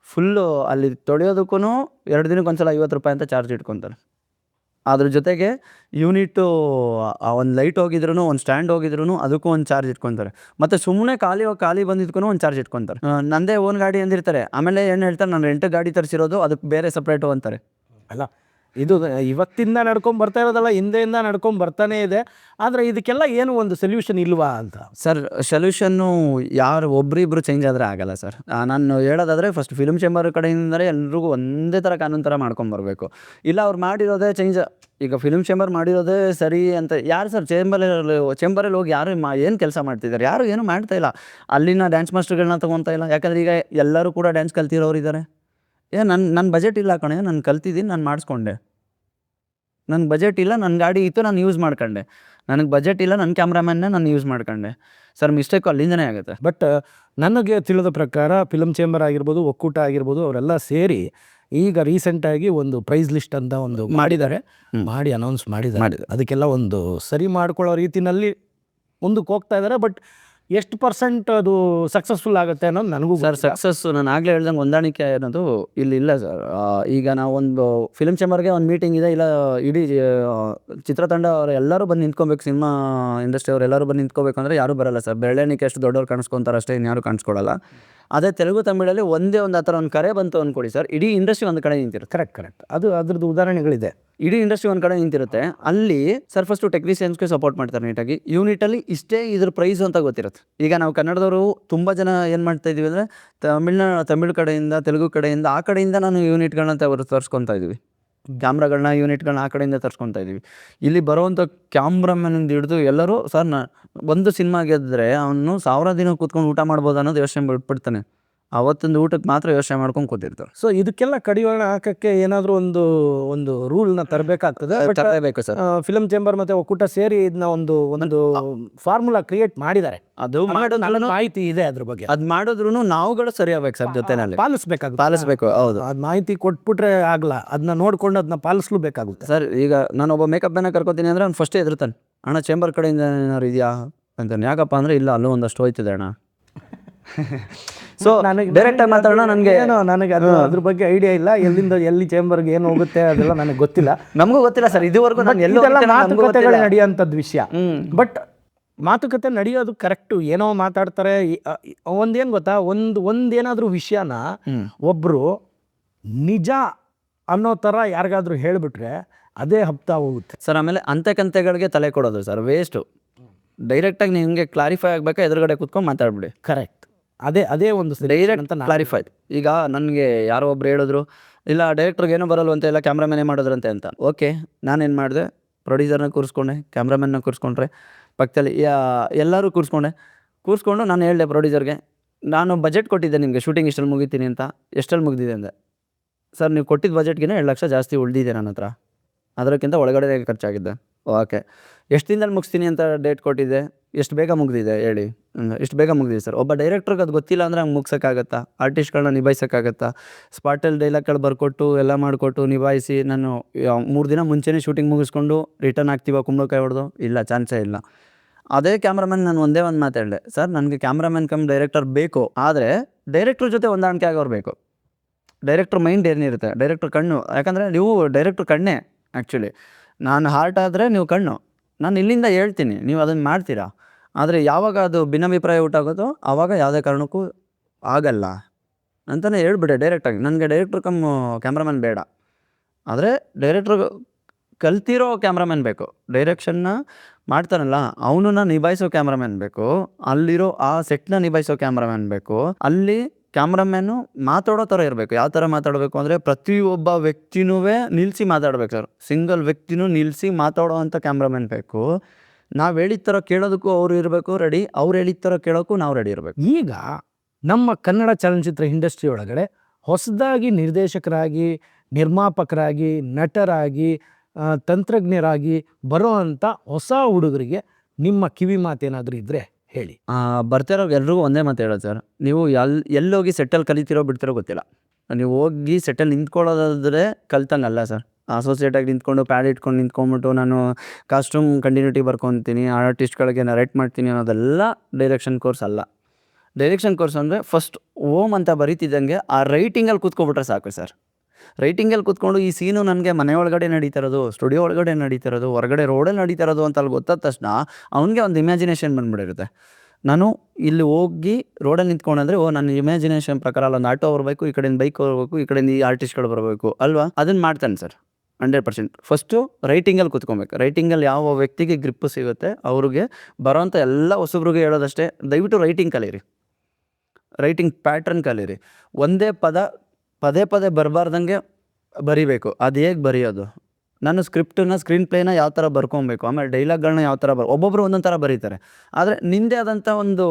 ಫುಲ್ಲು ಅಲ್ಲಿ ತೊಳೆಯೋದಕ್ಕೂ 2 ದಿನಕ್ಕೆ ಒಂದ್ಸಲ 50 ರೂಪಾಯಿ ಅಂತ ಚಾರ್ಜ್ ಇಟ್ಕೊತಾರೆ. ಅದ್ರ ಜೊತೆಗೆ ಯೂನಿಟ್ಟು ಒಂದು ಲೈಟ್ ಹೋಗಿದ್ರು, ಒಂದು ಸ್ಟ್ಯಾಂಡ್ ಹೋಗಿದ್ರು ಅದಕ್ಕೂ ಒಂದು ಚಾರ್ಜ್ ಇಟ್ಕೊತಾರೆ. ಮತ್ತು ಸುಮ್ಮನೆ ಖಾಲಿ ಬಂದಿದ್ಕೂ ಒಂದು ಚಾರ್ಜ್ ಇಟ್ಕೊತಾರೆ. ನಂದೇ ಓನ್ ಗಾಡಿ ಅಂದಿರ್ತಾರೆ, ಆಮೇಲೆ ಏನು ಹೇಳ್ತಾರೆ, ನಾನು ರೆಂಟ್ ಗಾಡಿ ತರಿಸಿರೋದು ಅದಕ್ಕೆ ಬೇರೆ ಸಪ್ರೇಟು ಅಂತಾರೆ. ಅಲ್ಲ, ಇದು ಇವತ್ತಿಂದ ನಡ್ಕೊಂಡು ಬರ್ತಾ ಇರೋದಲ್ಲ, ಹಿಂದೆಯಿಂದ ನಡ್ಕೊಂಡು ಬರ್ತಾನೆ ಇದೆ. ಆದರೆ ಇದಕ್ಕೆಲ್ಲ ಏನು ಒಂದು ಸೊಲ್ಯೂಷನ್ ಇಲ್ವಾ ಅಂತ. ಸರ್ ಸೊಲ್ಯೂಷನ್ನು ಯಾರು ಒಬ್ರಿಬ್ರು ಚೇಂಜ್ ಆದರೆ ಆಗಲ್ಲ ಸರ್. ನಾನು ಹೇಳೋದಾದರೆ ಫಸ್ಟ್ ಫಿಲ್ಮ್ ಚೇಂಬರ್ ಕಡೆಯಿಂದಲೇ ಎಲ್ರಿಗೂ ಒಂದೇ ಥರ ಕಾನೂನು ಥರ ಮಾಡ್ಕೊಂಬರ್ಬೇಕು. ಇಲ್ಲ ಅವ್ರು ಮಾಡಿರೋದೇ ಚೇಂಜ್. ಈಗ ಫಿಲ್ಮ್ ಚೇಂಬರ್ ಮಾಡಿರೋದೇ ಸರಿ ಅಂತ ಯಾರು ಸರ್ ಚೇಂಬರಲ್ಲಿ ಹೋಗಿ ಯಾರು ಏನು ಕೆಲಸ ಮಾಡ್ತಿದ್ದಾರೆ? ಯಾರು ಏನು ಮಾಡ್ತಾಯಿಲ್ಲ. ಅಲ್ಲಿನ ಡ್ಯಾನ್ಸ್ ಮಾಸ್ಟರ್ಗಳನ್ನ ತೊಗೊತಾ ಇಲ್ಲ. ಯಾಕಂದರೆ ಈಗ ಎಲ್ಲರೂ ಕೂಡ ಡ್ಯಾನ್ಸ್ ಕಲ್ತಿರೋರು ಇದ್ದಾರೆ. ನನ್ನ ಬಜೆಟ್ ಇಲ್ಲ ಕಣೆ, ನಾನು ಕಲ್ತಿದ್ದೀನಿ, ನಾನು ಮಾಡಿಸ್ಕೊಂಡೆ. ನನ್ನ ಬಜೆಟ್ ಇಲ್ಲ, ನನ್ನ ಗಾಡಿ ಇತ್ತು, ನಾನು ಯೂಸ್ ಮಾಡ್ಕೊಂಡೆ. ನನಗೆ ಬಜೆಟ್ ಇಲ್ಲ, ನನ್ನ ಕ್ಯಾಮ್ರಾಮ್ಯಾನ್ನೇ ನಾನು ಯೂಸ್ ಮಾಡ್ಕೊಂಡೆ. ಸರ್ ಮಿಸ್ಟೇಕು ಅಲ್ಲಿಂದನೇ ಆಗುತ್ತೆ. ಬಟ್ ನನಗೆ ತಿಳಿದ ಪ್ರಕಾರ ಫಿಲ್ಮ್ ಚೇಂಬರ್ ಆಗಿರ್ಬೋದು, ಒಕ್ಕೂಟ ಆಗಿರ್ಬೋದು, ಅವರೆಲ್ಲ ಸೇರಿ ಈಗ ರೀಸೆಂಟಾಗಿ ಒಂದು ಪ್ರೈಸ್ ಲಿಸ್ಟ್ ಅಂತ ಒಂದು ಮಾಡಿ ಅನೌನ್ಸ್ ಮಾಡಿದ್ದಾರೆ. ಅದಕ್ಕೆಲ್ಲ ಒಂದು ಸರಿ ಮಾಡ್ಕೊಳ್ಳೋ ರೀತಿನಲ್ಲಿ ಮುಂದಕ್ಕೆ ಹೋಗ್ತಾ ಇದ್ದಾರೆ. ಬಟ್ ಎಷ್ಟು % ಅದು ಸಕ್ಸಸ್ಫುಲ್ ಆಗುತ್ತೆ ಅನ್ನೋದು ನನಗೂ ಸರ್ ಸಕ್ಸಸ್ಸು ನಾನು ಆಗಲೇ ಹೇಳ್ದಂಗೆ ಹೊಂದಾಣಿಕೆ ಅನ್ನೋದು ಇಲ್ಲಿ ಇಲ್ಲ ಸರ್. ಈಗ ನಾವು ಒಂದು ಫಿಲ್ಮ್ ಚೇಂಬರ್ಗೆ ಒಂದು ಮೀಟಿಂಗ್ ಇದೆ, ಇಲ್ಲ ಇಡೀ ಚಿತ್ರತಂಡ ಅವರು ಎಲ್ಲರೂ ಬಂದು ನಿಂತ್ಕೊಬೇಕು, ಸಿನಿಮಾ ಇಂಡಸ್ಟ್ರಿ ಅವ್ರು ಎಲ್ಲರೂ ಬಂದು ನಿಂತ್ಕೋಬೇಕು ಅಂದರೆ ಯಾರೂ ಬರಲ್ಲ ಸರ್. ಬೆರಳೆಣಿಕೆ ಎಷ್ಟು ದೊಡ್ಡವ್ರು ಕಾಣಿಸ್ಕೊತಾರೆ ಅಷ್ಟೇ, ಇನ್ಯಾರು ಕಾಣಿಸ್ಕೊಳ್ಳಲ್ಲ. ಅದೇ ತೆಲುಗು ತಮಿಳಲ್ಲಿ ಒಂದೇ ಒಂದು ಆ ಥರ ಒಂದು ಕರೆ ಬಂತು ಅಂದ್ಕೊಡಿ ಸರ್, ಇಡೀ ಇಂಡಸ್ಟ್ರಿ ಒಂದು ಕಡೆ ನಿಂತಿರುತ್ತೆ. ಕರೆಕ್ಟ್. ಅದು ಅದ್ರದ್ದು ಉದಾಹರಣೆಗಳಿದೆ. ಇಡೀ ಇಂಡಸ್ಟ್ರಿ ಒಂದು ಕಡೆ ನಿಂತಿರುತ್ತೆ. ಅಲ್ಲಿ ಸರ್ ಫಸ್ಟು ಟೆಕ್ನಿಷಿಯನ್ಸ್ಗೆ ಸಪೋರ್ಟ್ ಮಾಡ್ತಾರೆ ನೀಟಾಗಿ. ಯೂನಿಟಲ್ಲಿ ಇಷ್ಟೇ ಇದ್ರ ಪ್ರೈಸು ಅಂತ ಗೊತ್ತಿರುತ್ತೆ. ಈಗ ನಾವು ಕನ್ನಡದವರು ತುಂಬ ಜನ ಏನು ಮಾಡ್ತಾ ಇದೀವಿ ಅಂದರೆ, ತಮಿಳ್ ಕಡೆಯಿಂದ, ತೆಲುಗು ಕಡೆಯಿಂದ, ಆ ಕಡೆಯಿಂದ ನಾನು ಯೂನಿಟ್ಗಳನ್ನ ತರಿಸ್ಕೊತಾ ಇದ್ದೀವಿ. ಕ್ಯಾಮ್ರಾಗಳನ್ನ ಯೂನಿಟ್ಗಳನ್ನ ಆ ಕಡೆಯಿಂದ ತರಿಸ್ಕೊತಾ ಇದ್ದೀವಿ. ಇಲ್ಲಿ ಬರೋವಂಥ ಕ್ಯಾಮ್ರಾಮನ್ನಿಂದ ಹಿಡಿದು ಎಲ್ಲರೂ ಸರ್ ಒಂದು ಸಿನಿಮಾ ಗೆದ್ದರೆ ಅವನು 1000 ದಿನ ಕೂತ್ಕೊಂಡು ಊಟ ಮಾಡ್ಬೋದು ಅನ್ನೋದು ಯೋಚನೆ ಬಿಟ್ಬಿಡ್ತಾನೆ. ಅವತ್ತೊಂದು ಊಟಕ್ಕೆ ಮಾತ್ರ ಯೋಚನೆ ಮಾಡ್ಕೊಂಡು ಕೂತಿರ್ತಾರೆ. ಸೊ ಇದಕ್ಕೆಲ್ಲ ಕಡಿವಾಣ ಹಾಕಕ್ಕೆ ಏನಾದರೂ ಒಂದು ರೂಲ್ನ ತರಬೇಕಾಗ್ತದೆ. ತರಬೇಕು ಸರ್. ಫಿಲ್ಮ್ ಚೇಂಬರ್ ಮತ್ತು ಒಕ್ಕೂಟ ಸೇರಿ ಇದನ್ನ ಒಂದು ಫಾರ್ಮುಲಾ ಕ್ರಿಯೇಟ್ ಮಾಡಿದ್ದಾರೆ. ಅದು ಮಾಹಿತಿ ಇದೆ ಅದ್ರ ಬಗ್ಗೆ. ಅದು ಮಾಡಿದ್ರು ನಾವುಗಳು ಸರಿ ಆಗ್ಬೇಕು ಸರ್, ಜೊತೆನಲ್ಲಿ ಪಾಲಿಸ್ಬೇಕು. ಹೌದು, ಅದು ಮಾಹಿತಿ ಕೊಟ್ಬಿಟ್ರೆ ಆಗಲ್ಲ, ಅದನ್ನ ನೋಡ್ಕೊಂಡು ಅದನ್ನ ಪಾಲಿಸ್ಲೂಬೇಕಾಗುತ್ತೆ ಸರ್. ಈಗ ನಾನು ಒಬ್ಬ ಮೇಕಪ್ ಮ್ಯಾನ ಕರ್ಕೋತೀನಿ ಅಂದರೆ ಅವ್ನು ಫಸ್ಟೇ ಎದುರ್ತಾನೆ, ಅಣ್ಣ ಚೇಂಬರ್ ಕಡೆಯಿಂದ ಏನಾದ್ರು ಇದೆಯಾ ಅಂತಾನೆ. ಯಾಕಪ್ಪ ಅಂದರೆ ಇಲ್ಲ, ಅಲ್ಲೂ ಒಂದಷ್ಟು ಹೋಯ್ತಿದೆ ಅಣ್ಣ. ಸೊ ನನಗೆ ಡೈರೆಕ್ಟಾಗಿ ಮಾತಾಡೋಣ, ನನಗೆ ಅದ್ರ ಬಗ್ಗೆ ಐಡಿಯಾ ಇಲ್ಲ. ಎಲ್ಲಿ ಚೇಂಬರ್ಗೆ ಏನು ಹೋಗುತ್ತೆ ಅದೆಲ್ಲ ನನಗೆ ಗೊತ್ತಿಲ್ಲ. ನಮಗೂ ಗೊತ್ತಿಲ್ಲ ಸರ್ ಇದುವರೆಗೂ. ನಾನು ಎಲ್ಲ ಮಾತುಕತೆಗಳು ನಡೆಯುವಂಥದ್ದು ವಿಷಯ. ಬಟ್ ಮಾತುಕತೆ ನಡೆಯೋದು ಕರೆಕ್ಟು, ಏನೋ ಮಾತಾಡ್ತಾರೆ. ಒಂದೇನು ಗೊತ್ತಾ, ಒಂದೇನಾದರೂ ವಿಷಯನ ಒಬ್ಬರು ನಿಜ ಅನ್ನೋ ಥರ ಯಾರಿಗಾದ್ರೂ ಹೇಳಿಬಿಟ್ರೆ ಅದೇ ಹಬ್ತಾ ಹೋಗುತ್ತೆ ಸರ್. ಆಮೇಲೆ ಅಂತೆಕಂತೆಗಳಿಗೆ ತಲೆ ಕೊಡೋದು ಸರ್ ವೇಸ್ಟು. ಡೈರೆಕ್ಟಾಗಿ ನಿಮಗೆ ಕ್ಲಾರಿಫೈ ಆಗಬೇಕಾ ಎದುರುಗಡೆ ಕೂತ್ಕೊಂಡು ಮಾತಾಡ್ಬಿಡಿ. ಕರೆಕ್ಟ್, ಅದೇ ಒಂದು ಡೈರೆಕ್ಟ್ ಕ್ಲಾರಿಫೈ. ಈಗ ನನಗೆ ಯಾರೋ ಒಬ್ರು ಹೇಳಿದ್ರು, ಇಲ್ಲ ಡೈರೆಕ್ಟ್ರಿಗೆ ಏನೋ ಬರಲ್ವಂತ, ಇಲ್ಲ ಕ್ಯಾಮ್ರಾಮನ್ನೇ ಮಾಡೋದ್ರಂತೆ ಅಂತ. ಓಕೆ, ನಾನೇನು ಮಾಡಿದೆ, ಪ್ರೊಡ್ಯೂಸರ್ನ ಕೂರಿಸ್ಕೊಂಡೆ, ಕ್ಯಾಮ್ರಾಮನ್ನ ಕೂರಿಸ್ಕೊಂಡ್ರೆ, ಪಕ್ಕದಲ್ಲಿ ಎಲ್ಲರೂ ಕೂರಿಸ್ಕೊಂಡು ನಾನು ಹೇಳಿದೆ ಪ್ರೊಡ್ಯೂಸರ್ಗೆ, ನಾನು ಬಜೆಟ್ ಕೊಟ್ಟಿದ್ದೆ ನಿಮಗೆ ಶೂಟಿಂಗ್ ಇಷ್ಟಲ್ಲಿ ಮುಗಿತೀನಿ ಅಂತ. ಎಷ್ಟಲ್ಲಿ ಮುಗಿದಿದೆ ಅಂದೆ. ಸರ್ ನೀವು ಕೊಟ್ಟಿದ್ದ ಬಜೆಟ್ಗಿಂತ 2 ಲಕ್ಷ ಜಾಸ್ತಿ ಉಳಿದಿದೆ ನನ್ನ ಹತ್ರ, ಅದಕ್ಕಿಂತ ಒಳಗಡೆ ಖರ್ಚಾಗಿದ್ದೆ. ಓಕೆ, ಎಷ್ಟು ದಿನದಲ್ಲಿ ಮುಗಿಸ್ತೀನಿ ಅಂತ ಡೇಟ್ ಕೊಟ್ಟಿದ್ದೆ, ಎಷ್ಟು ಬೇಗ ಮುಗಿದಿದೆ ಹೇಳಿ. ಇಷ್ಟು ಬೇಗ ಮುಗಿದಿದೆ ಸರ್. ಒಬ್ಬ ಡೈರೆಕ್ಟ್ರಿಗೆ ಅದು ಗೊತ್ತಿಲ್ಲ ಅಂದರೆ ಹಂಗೆ ಮುಗ್ಸೋಕ್ಕಾಗತ್ತಾ? ಆರ್ಟಿಸ್ಟ್ಗಳನ್ನ ನಿಭಾಯಿಸೋಕ್ಕಾಗತ್ತಾ? ಸ್ಪಾಟಲ್ಲಿ ಡೈಲಾಗ್ಗಳು ಬರ್ಕೊಟ್ಟು ಎಲ್ಲ ಮಾಡಿಕೊಟ್ಟು ನಿಭಾಯಿಸಿ ನಾನು 3 ದಿನ ಮುಂಚೆನೇ ಶೂಟಿಂಗ್ ಮುಗಿಸ್ಕೊಂಡು ರಿಟರ್ನ್ ಆಗ್ತೀವ ಕುಂಬಳಕಾಯಿ ಹೊಡೆದು? ಇಲ್ಲ, ಚಾನ್ಸೇ ಇಲ್ಲ. ಅದೇ ಕ್ಯಾಮ್ರಾಮನ್ ನಾನು ಒಂದೇ ಒಂದು ಮಾತು ಹೇಳಿದೆ, ಸರ್ ನನಗೆ ಕ್ಯಾಮ್ರಾಮನ್ ಕಮ್ ಡೈರೆಕ್ಟರ್ ಬೇಕು, ಆದರೆ ಡೈರೆಕ್ಟ್ರ್ ಜೊತೆ ಹೊಂದಾಣಿಕೆ ಆಗೋರು ಬೇಕು. ಡೈರೆಕ್ಟ್ರ್ ಮೈಂಡ್ ಏನಿರುತ್ತೆ, ಡೈರೆಕ್ಟ್ರ್ ಕಣ್ಣು, ಯಾಕಂದರೆ ನೀವು ಡೈರೆಕ್ಟ್ರ್ ಕಣ್ಣೇ ಆ್ಯಕ್ಚುಲಿ. ನಾನು ಹಾರ್ಟ್ ಆದರೆ ನೀವು ಕಣ್ಣು. ನಾನು ಇಲ್ಲಿಂದ ಹೇಳ್ತೀನಿ, ನೀವು ಅದನ್ನು ಮಾಡ್ತೀರಾ. ಆದರೆ ಯಾವಾಗ ಅದು ಭಿನ್ನಾಭಿಪ್ರಾಯ ಉಂಟಾಗೋದೋ ಆವಾಗ ಯಾವುದೇ ಕಾರಣಕ್ಕೂ ಆಗಲ್ಲ ಅಂತಲೇ ಹೇಳ್ಬಿಟ್ಟೆ ಡೈರೆಕ್ಟಾಗಿ. ನನಗೆ ಡೈರೆಕ್ಟ್ರ್ ಕಮ್ ಕ್ಯಾಮ್ರಾಮನ್ ಬೇಡ, ಆದರೆ ಡೈರೆಕ್ಟ್ರ್ ಕಲ್ತಿರೋ ಕ್ಯಾಮ್ರಾಮನ್ ಬೇಕು. ಡೈರೆಕ್ಷನ್ನ ಮಾಡ್ತಾನಲ್ಲ ಅವನನ್ನ ನಿಭಾಯಿಸೋ ಕ್ಯಾಮ್ರಾಮನ್ ಬೇಕು, ಅಲ್ಲಿರೋ ಆ ಸೆಟ್ನ ನಿಭಾಯಿಸೋ ಕ್ಯಾಮ್ರಾಮನ್ ಬೇಕು. ಅಲ್ಲಿ ಕ್ಯಾಮ್ರಾಮ್ಯಾನು ಮಾತಾಡೋ ಥರ ಇರಬೇಕು. ಯಾವ ಥರ ಮಾತಾಡಬೇಕು ಅಂದರೆ ಪ್ರತಿಯೊಬ್ಬ ವ್ಯಕ್ತಿನೂ ನಿಲ್ಲಿಸಿ ಮಾತಾಡ್ಬೇಕು ಸರ್. ಸಿಂಗಲ್ ವ್ಯಕ್ತಿನೂ ನಿಲ್ಲಿಸಿ ಮಾತಾಡೋ ಅಂಥ ಕ್ಯಾಮ್ರಾಮನ್ ಬೇಕು. ನಾವು ಹೇಳಿದ ಥರ ಕೇಳೋದಕ್ಕೂ ಅವ್ರು ಇರಬೇಕು ರೆಡಿ, ಅವ್ರು ಹೇಳಿದ ಥರ ಕೇಳೋಕ್ಕೂ ನಾವು ರೆಡಿ ಇರಬೇಕು. ಈಗ ನಮ್ಮ ಕನ್ನಡ ಚಲನಚಿತ್ರ ಇಂಡಸ್ಟ್ರಿ ಒಳಗಡೆ ಹೊಸದಾಗಿ ನಿರ್ದೇಶಕರಾಗಿ, ನಿರ್ಮಾಪಕರಾಗಿ, ನಟರಾಗಿ, ತಂತ್ರಜ್ಞರಾಗಿ ಬರೋ ಅಂಥ ಹೊಸ ಹುಡುಗರಿಗೆ ನಿಮ್ಮ ಕಿವಿ ಮಾತೇನಾದರೂ ಇದ್ದರೆ ಹೇಳಿ. ಬರ್ತಿರೋರ್ಗೆ ಎಲ್ರಿಗೂ ಒಂದೇ ಮಾತು ಹೇಳೋದು ಸರ್, ನೀವು ಎಲ್ಲೋಗಿ ಸೆಟ್ಟಲ್ಲಿ ಕಲಿತಿರೋ ಬಿಡ್ತಿರೋ ಗೊತ್ತಿಲ್ಲ. ನೀವು ಹೋಗಿ ಸೆಟ್ಟಲ್ಲಿ ನಿಂತ್ಕೊಳ್ಳೋದಾದರೆ ಕಲ್ತಂಗಲ್ಲ ಸರ್. ಅಸೋಸಿಯೇಟಾಗಿ ನಿಂತ್ಕೊಂಡು ಪ್ಯಾಡ್ ಇಟ್ಕೊಂಡು ನಿಂತ್ಕೊಂಡ್ಬಿಟ್ಟು ನಾನು ಕಾಸ್ಟ್ಯೂಮ್ ಕಂಟಿನ್ಯೂಟಿ ಬರ್ಕೊತೀನಿ, ಆರ್ಟಿಸ್ಟ್ಗಳಿಗೆ ನರೇಟ್ ಮಾಡ್ತೀನಿ ಅನ್ನೋದೆಲ್ಲ ಡೈರೆಕ್ಷನ್ ಕೋರ್ಸ್ ಅಲ್ಲ. ಡೈರೆಕ್ಷನ್ ಕೋರ್ಸ್ ಅಂದರೆ ಫಸ್ಟ್ ಓಮ್ ಅಂತ ಬರೀತಿದ್ದಂಗೆ ಆ ರೈಟಿಂಗಲ್ಲಿ ಕೂತ್ಕೊಬಿಟ್ರೆ ಸಾಕು ಸರ್. ರೈಟಿಂಗಲ್ಲಿ ಕೂತ್ಕೊಂಡು ಈ ಸೀನು ನನಗೆ ಮನೆ ಒಳಗಡೆ ನಡೀತಿರೋದು, ಸ್ಟುಡಿಯೋ ಒಳಗಡೆ ನಡೀತಿರೋದು, ಹೊರಗಡೆ ರೋಡಲ್ಲಿ ನಡೀತಿರೋದು ಅಂತ ಅಲ್ಲಿ ಗೊತ್ತಾದ ತಕ್ಷಣ ಅವನಿಗೆ ಒಂದು ಇಮ್ಯಾಜಿನೇಷನ್ ಬಂದುಬಿಟ್ಟಿರುತ್ತೆ. ನಾನು ಇಲ್ಲಿ ಹೋಗಿ ರೋಡಲ್ಲಿ ನಿಂತ್ಕೊಂಡ್ರೆ ನನ್ನ ಇಮ್ಯಾಜಿನೇಷನ್ ಪ್ರಕಾರ ಅಲ್ಲೊಂದು ಆಟೋ ಬರಬೇಕು, ಈ ಕಡೆಯಿಂದ ಬೈಕ್ ಬರಬೇಕು, ಈ ಕಡೆಯಿಂದ ಈ ಆರ್ಟಿಸ್ಟ್ಗಳು ಬರಬೇಕು ಅಲ್ವಾ, ಅದನ್ನು ಮಾಡ್ತಾನೆ ಸರ್ 100%. ಫಸ್ಟು ರೈಟಿಂಗಲ್ಲಿ ಕೂತ್ಕೊಬೇಕು. ರೈಟಿಂಗಲ್ಲಿ ಯಾವ ವ್ಯಕ್ತಿಗೆ ಗ್ರಿಪ್ಪು ಸಿಗುತ್ತೆ ಅವ್ರಿಗೆ ಬರೋವಂಥ ಎಲ್ಲ ಹೊಸಬ್ರಿಗೆ ಹೇಳೋದಷ್ಟೇ, ದಯವಿಟ್ಟು ರೈಟಿಂಗ್ ಕಲೀರಿ, ರೈಟಿಂಗ್ ಪ್ಯಾಟ್ರನ್ ಕಲೀರಿ. ಒಂದೇ ಪದೇ ಪದೇ ಬರಬಾರ್ದಂಗೆ ಬರಿಬೇಕು. ಅದು ಹೇಗೆ ಬರೆಯೋದು, ನಾನು ಸ್ಕ್ರೀನ್ ಪ್ಲೇನ ಯಾವ ಥರ ಬರ್ಕೊಬೇಕು, ಆಮೇಲೆ ಡೈಲಾಗ್ಗಳನ್ನ ಯಾವ ಥರ ಒಬ್ಬೊಬ್ಬರು ಒಂದೊಂದು ಥರ ಬರೀತಾರೆ. ಆದರೆ ನಿಂದೇ ಆದಂಥ ಒಂದು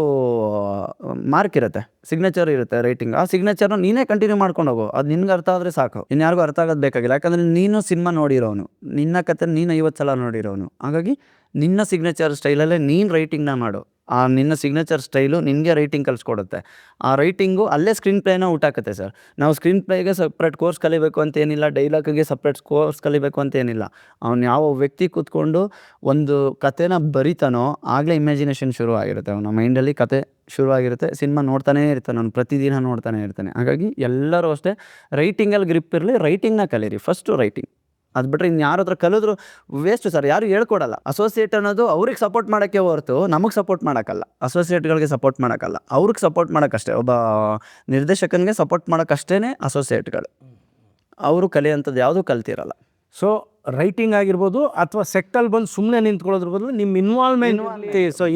ಮಾರ್ಕ್ ಇರುತ್ತೆ, ಸಿಗ್ನೇಚರ್ ಇರುತ್ತೆ ರೈಟಿಂಗ್. ಆ ಸಿಗ್ನೇಚರ್ನ ನೀನೇ ಕಂಟಿನ್ಯೂ ಮಾಡ್ಕೊಂಡು ಹೋಗು. ಅದು ನಿನ್ಗೆ ಅರ್ಥ ಆದರೆ ಸಾಕು, ಇನ್ಯಾರಿಗೂ ಅರ್ಥ ಆಗೋದು ಬೇಕಾಗಿಲ್ಲ. ಯಾಕಂದರೆ ನೀನು ಸಿನಿಮಾ ನೋಡಿರೋನು, ನಿನ್ನ ಕತೆ ನೀನು 50 ಸಲ ನೋಡಿರೋನು. ಹಾಗಾಗಿ ನಿನ್ನ ಸಿಗ್ನೇಚರ್ ಸ್ಟೈಲಲ್ಲೇ ನೀನು ರೈಟಿಂಗ್ನ ಮಾಡು. ಆ ನಿನ್ನ ಸಿಗ್ನೇಚರ್ ಸ್ಟೈಲು ನಿನಗೆ ರೈಟಿಂಗ್ ಕಲಿಸ್ಕೊಡುತ್ತೆ. ಆ ರೈಟಿಂಗು ಅಲ್ಲೇ ಸ್ಕ್ರೀನ್ ಪ್ಲೇನ ಊಟಾಕತ್ತೆ ಸರ್. ನಾವು ಸ್ಕ್ರೀನ್ ಪ್ಲೇಗೆ ಸಪ್ರೇಟ್ ಕೋರ್ಸ್ ಕಲಿಬೇಕು ಅಂತ ಏನಿಲ್ಲ, ಡೈಲಾಗಿಗೆ ಸಪ್ರೇಟ್ ಕೋರ್ಸ್ ಕಲಿಬೇಕು ಅಂತ ಏನಿಲ್ಲ. ಅವ್ನು ಯಾವ ವ್ಯಕ್ತಿ ಕೂತ್ಕೊಂಡು ಒಂದು ಕತೆನ ಬರಿತಾನೋ ಆಗಲೇ ಇಮ್ಯಾಜಿನೇಷನ್ ಶುರು ಆಗಿರುತ್ತೆ. ಅವನ ಮೈಂಡಲ್ಲಿ ಕತೆ ಶುರುವಾಗಿರುತ್ತೆ. ಸಿನಿಮಾ ನೋಡ್ತಾನೇ ಇರ್ತಾನೆ, ಅವ್ನು ಪ್ರತಿದಿನ ನೋಡ್ತಾನೆ ಇರ್ತಾನೆ. ಹಾಗಾಗಿ ಎಲ್ಲರೂ ಅಷ್ಟೇ ರೈಟಿಂಗಲ್ಲಿ ಗ್ರಿಪ್ ಇರಲಿ, ರೈಟಿಂಗ್ನ ಕಲೀರಿ. ಫಸ್ಟು ರೈಟಿಂಗ್, ಅದು ಬಿಟ್ಟರೆ ಇನ್ನು ಯಾರ ಹತ್ರ ಕಲಿದ್ರು ವೇಸ್ಟು ಸರ್. ಯಾರು ಹೇಳ್ಕೊಡಲ್ಲ. ಅಸೋಸಿಯೇಟ್ ಅನ್ನೋದು ಅವ್ರಿಗೆ ಸಪೋರ್ಟ್ ಮಾಡೋಕ್ಕೆ ಹೊರತು ನಮಗೆ ಸಪೋರ್ಟ್ ಮಾಡೋಕ್ಕಲ್ಲ, ಅಸೋಸಿಯೇಟ್ಗಳಿಗೆ ಸಪೋರ್ಟ್ ಮಾಡೋಕ್ಕಲ್ಲ, ಅವ್ರಿಗೆ ಸಪೋರ್ಟ್ ಮಾಡೋಕ್ಕಷ್ಟೇ. ಒಬ್ಬ ನಿರ್ದೇಶಕನಿಗೆ ಸಪೋರ್ಟ್ ಮಾಡೋಕ್ಕಷ್ಟೇ ಅಸೋಸಿಯೇಟ್ಗಳು. ಅವರು ಕಲಿಯೋಂಥದ್ದು ಯಾವುದೂ ಕಲ್ತಿರಲ್ಲ. ಸೊ ರೈಟಿಂಗ್ ಆಗಿರ್ಬೋದು ಅಥವಾ ಸೆಟ್ಟಲ್ಲಿ ಬಂದು ಸುಮ್ಮನೆ ನಿಂತ್ಕೊಳ್ಳೋದ್ರ ಬದಲು ನಿಮ್ಮ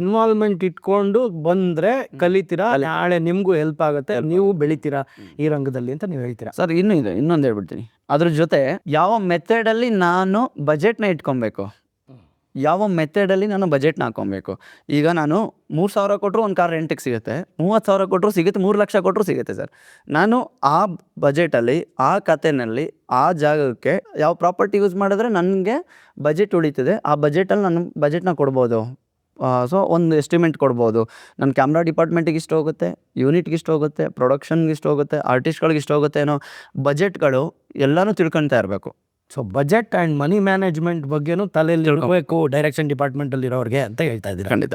ಇನ್ವಾಲ್ವ್ಮೆಂಟ್ ಇಟ್ಕೊಂಡು ಬಂದರೆ ಕಲಿತೀರಾ, ನಾಳೆ ನಿಮಗೂ ಹೆಲ್ಪ್ ಆಗುತ್ತೆ, ನೀವು ಬೆಳಿತೀರಾ ಈ ರಂಗದಲ್ಲಿ ಅಂತ ನೀವು ಹೇಳ್ತೀರಾ ಸರ್. ಇನ್ನೊಂದು ಹೇಳ್ಬಿಡ್ತೀನಿ. ಅದ್ರ ಜೊತೆ ಯಾವ ಮೆಥಡಲ್ಲಿ ನಾನು ಬಜೆಟ್ನ ಇಟ್ಕೊಬೇಕು, ಯಾವ ಮೆಥಡಲ್ಲಿ ನಾನು ಬಜೆಟ್ನ ಹಾಕೊಬೇಕು. ಈಗ ನಾನು 3,000 ಕೊಟ್ಟರು ಒಂದು ಕಾರ್ ರೆಂಟಿಗೆ ಸಿಗುತ್ತೆ, 30,000 ಕೊಟ್ಟರು ಸಿಗುತ್ತೆ, 3 ಲಕ್ಷ ಕೊಟ್ಟರು ಸಿಗುತ್ತೆ ಸರ್. ನಾನು ಆ ಬಜೆಟಲ್ಲಿ, ಆ ಕಥೆನಲ್ಲಿ, ಆ ಜಾಗಕ್ಕೆ ಯಾವ ಪ್ರಾಪರ್ಟಿ ಯೂಸ್ ಮಾಡಿದ್ರೆ ನನಗೆ ಬಜೆಟ್ ಉಳಿತದೆ, ಆ ಬಜೆಟಲ್ಲಿ ನಾನು ಬಜೆಟ್ನ ಕೊಡ್ಬೋದು. ಸೊ ಒಂದು ಎಸ್ಟಿಮೇಟ್ ಕೊಡ್ಬೋದು. ನನ್ನ ಕ್ಯಾಮ್ರಾ ಡಿಪಾರ್ಟ್ಮೆಂಟಿಗೆ ಇಷ್ಟು ಹೋಗುತ್ತೆ, ಯೂನಿಟ್ಗೆ ಇಷ್ಟು ಹೋಗುತ್ತೆ, ಪ್ರೊಡಕ್ಷನ್ಗೆ ಇಷ್ಟು ಹೋಗುತ್ತೆ, ಆರ್ಟಿಸ್ಟ್ಗಳಿಗೆ ಇಷ್ಟು ಹೋಗುತ್ತೆ ಅನ್ನೋ ಬಜೆಟ್ಗಳು ಎಲ್ಲನೂ ತಿಳ್ಕೊಳ್ತಾ ಇರಬೇಕು. So budget and money management ಬಗ್ಗೆನೂ ತಲೆಯಲ್ಲಿ ಇರಬೇಕು ಡೈರೆಕ್ಷನ್ ಡಿಪಾರ್ಟ್ಮೆಂಟಲ್ಲಿ ಇರೋರಿಗೆ ಅಂತ ಹೇಳ್ತಾ ಇದ್ದೀರಾ. ಖಂಡಿತ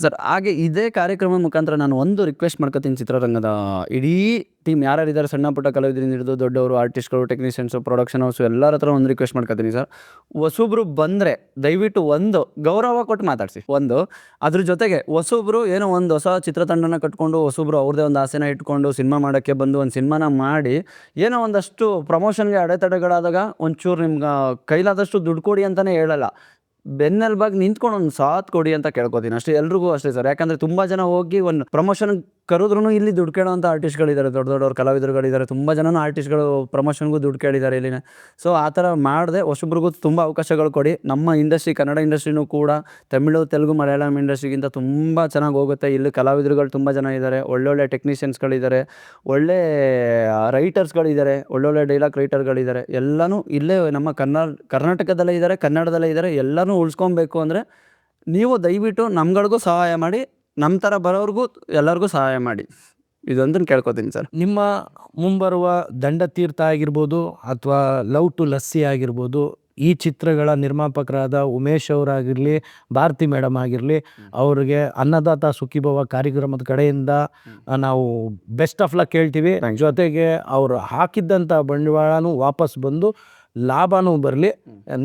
ಸರ್. ಹಾಗೆ ಇದೇ ಕಾರ್ಯಕ್ರಮದ ಮುಖಾಂತರ ನಾನು ಒಂದು ರಿಕ್ವೆಸ್ಟ್ ಮಾಡ್ಕೊತೀನಿ ಚಿತ್ರರಂಗದ ಇಡೀ ಟೀಮ್ ಯಾರ್ಯಾರಿದ್ದಾರೆ, ಸಣ್ಣ ಪುಟ್ಟ ಕಲಾವಿದರಿಂದ ಹಿಡಿದು ದೊಡ್ಡವರು, ಆರ್ಟಿಸ್ಟ್ಗಳು, ಟೆಕ್ನಿಷಿಯನ್ಸು, ಪ್ರೊಡಕ್ಷನ್ ಹೌಸು ಎಲ್ಲರ ಹತ್ರ ಒಂದು ರಿಕ್ವೆಸ್ಟ್ ಮಾಡ್ಕೊತೀನಿ ಸರ್. ಹೊಸೊಬ್ರು ಬಂದರೆ ದಯವಿಟ್ಟು ಒಂದು ಗೌರವ ಕೊಟ್ಟು ಮಾತಾಡಿಸಿ. ಅದ್ರ ಜೊತೆಗೆ ಹೊಸೊಬ್ರು ಏನೋ ಒಂದು ಹೊಸ ಚಿತ್ರತಂಡನ ಕಟ್ಕೊಂಡು ಹೊಸೊಬ್ರು ಅವ್ರದ್ದೇ ಒಂದು ಆಸೆನ ಇಟ್ಕೊಂಡು ಸಿನಿಮಾ ಮಾಡೋಕ್ಕೆ ಬಂದು ಒಂದು ಸಿನಿಮಾನ ಮಾಡಿ ಏನೋ ಒಂದಷ್ಟು ಪ್ರಮೋಷನ್ಗೆ ಅಡೆತಡೆಗಳಾದಾಗ ಒಂಚೂರು ನಿಮ್ಗೆ ಕೈಲಾದಷ್ಟು ದುಡ್ಡು ಕೊಡಿ ಅಂತಲೇ ಹೇಳಲ್ಲ, ಬೆನ್ನೆಲುಬಾಗಿ ನಿಂತ್ಕೊಂಡು ಒಂದು ಸಾಥ್ ಕೊಡಿ ಅಂತ ಕೇಳ್ಕೊತೀನಿ ಅಷ್ಟೇ. ಎಲ್ರಿಗೂ ಅಷ್ಟೇ ಸರ್. ಯಾಕಂದರೆ ತುಂಬ ಜನ ಹೋಗಿ ಒಂದು ಪ್ರಮೋಷನ್ ಕರೆದ್ರೂ ಇಲ್ಲಿ ದುಡ್ಡು ಕೇಳೋವಂಥ ಆರ್ಟಿಸ್ಟ್ಗಳಿದ್ದಾರೆ, ದೊಡ್ಡ ದೊಡ್ಡವ್ರು ಕಲಾವಿದರುಗಳಿದ್ದಾರೆ, ತುಂಬ ಜನನೂ ಆರ್ಟಿಸ್ಟ್ಗಳು ಪ್ರಮೋಷನ್ಗೂ ದುಡ್ಡು ಕೇಳಿದ್ದಾರೆ ಇಲ್ಲಿನೇ. ಸೊ ಆ ಥರ ಮಾಡದೆ ಹೊಸಬ್ರಿಗೂ ತುಂಬ ಅವಕಾಶಗಳು ಕೊಡಿ. ನಮ್ಮ ಇಂಡಸ್ಟ್ರಿ, ಕನ್ನಡ ಇಂಡಸ್ಟ್ರಿನೂ ಕೂಡ ತಮಿಳು, ತೆಲುಗು, ಮಲಯಾಳಂ ಇಂಡಸ್ಟ್ರಿಗಿಂತ ತುಂಬ ಚೆನ್ನಾಗಿ ಹೋಗುತ್ತೆ. ಇಲ್ಲಿ ಕಲಾವಿದರುಗಳು ತುಂಬ ಜನ ಇದ್ದಾರೆ, ಒಳ್ಳೊಳ್ಳೆ ಟೆಕ್ನಿಷಿಯನ್ಸ್ಗಳಿದ್ದಾರೆ, ಒಳ್ಳೆ ರೈಟರ್ಸ್ಗಳಿದ್ದಾರೆ, ಒಳ್ಳೊಳ್ಳೆ ಡೈಲಾಗ್ ರೈಟರ್ಗಳಿದ್ದಾರೆ. ಎಲ್ಲನೂ ಇಲ್ಲೇ ನಮ್ಮ ಕರ್ನಾಟಕದಲ್ಲೇ ಇದ್ದಾರೆ, ಕನ್ನಡದಲ್ಲೇ ಇದ್ದಾರೆ. ಎಲ್ಲನೂ ಉಳಿಸ್ಕೊಬೇಕು ಅಂದರೆ ನೀವು ದಯವಿಟ್ಟು ನಮ್ಗಳಿಗೂ ಸಹಾಯ ಮಾಡಿ, ನಮ್ಮ ಥರ ಬರೋರಿಗೂ ಎಲ್ಲರಿಗೂ ಸಹಾಯ ಮಾಡಿ, ಇದೊಂದನ್ನು ಕೇಳ್ಕೊತೀನಿ ಸರ್. ನಿಮ್ಮ ಮುಂಬರುವ ದಂಡತೀರ್ಥ ಆಗಿರ್ಬೋದು ಅಥವಾ ಲವ್ ಟು ಲಸ್ಸಿ ಆಗಿರ್ಬೋದು, ಈ ಚಿತ್ರಗಳ ನಿರ್ಮಾಪಕರಾದ ಉಮೇಶ್ ಅವರಾಗಿರಲಿ, ಭಾರತಿ ಮೇಡಮ್ ಆಗಿರಲಿ, ಅವ್ರಿಗೆ ಅನ್ನದಾತ ಸುಖೀಭವ ಕಾರ್ಯಕ್ರಮದ ಕಡೆಯಿಂದ ನಾವು ಬೆಸ್ಟ್ ಆಫ್ ಲಕ್ ಹೇಳ್ತೀವಿ. ಜೊತೆಗೆ ಅವರು ಹಾಕಿದ್ದಂಥ ಬಂಡವಾಳನೂ ವಾಪಸ್ ಬಂದು ಲಾಭನೂ ಬರಲಿ.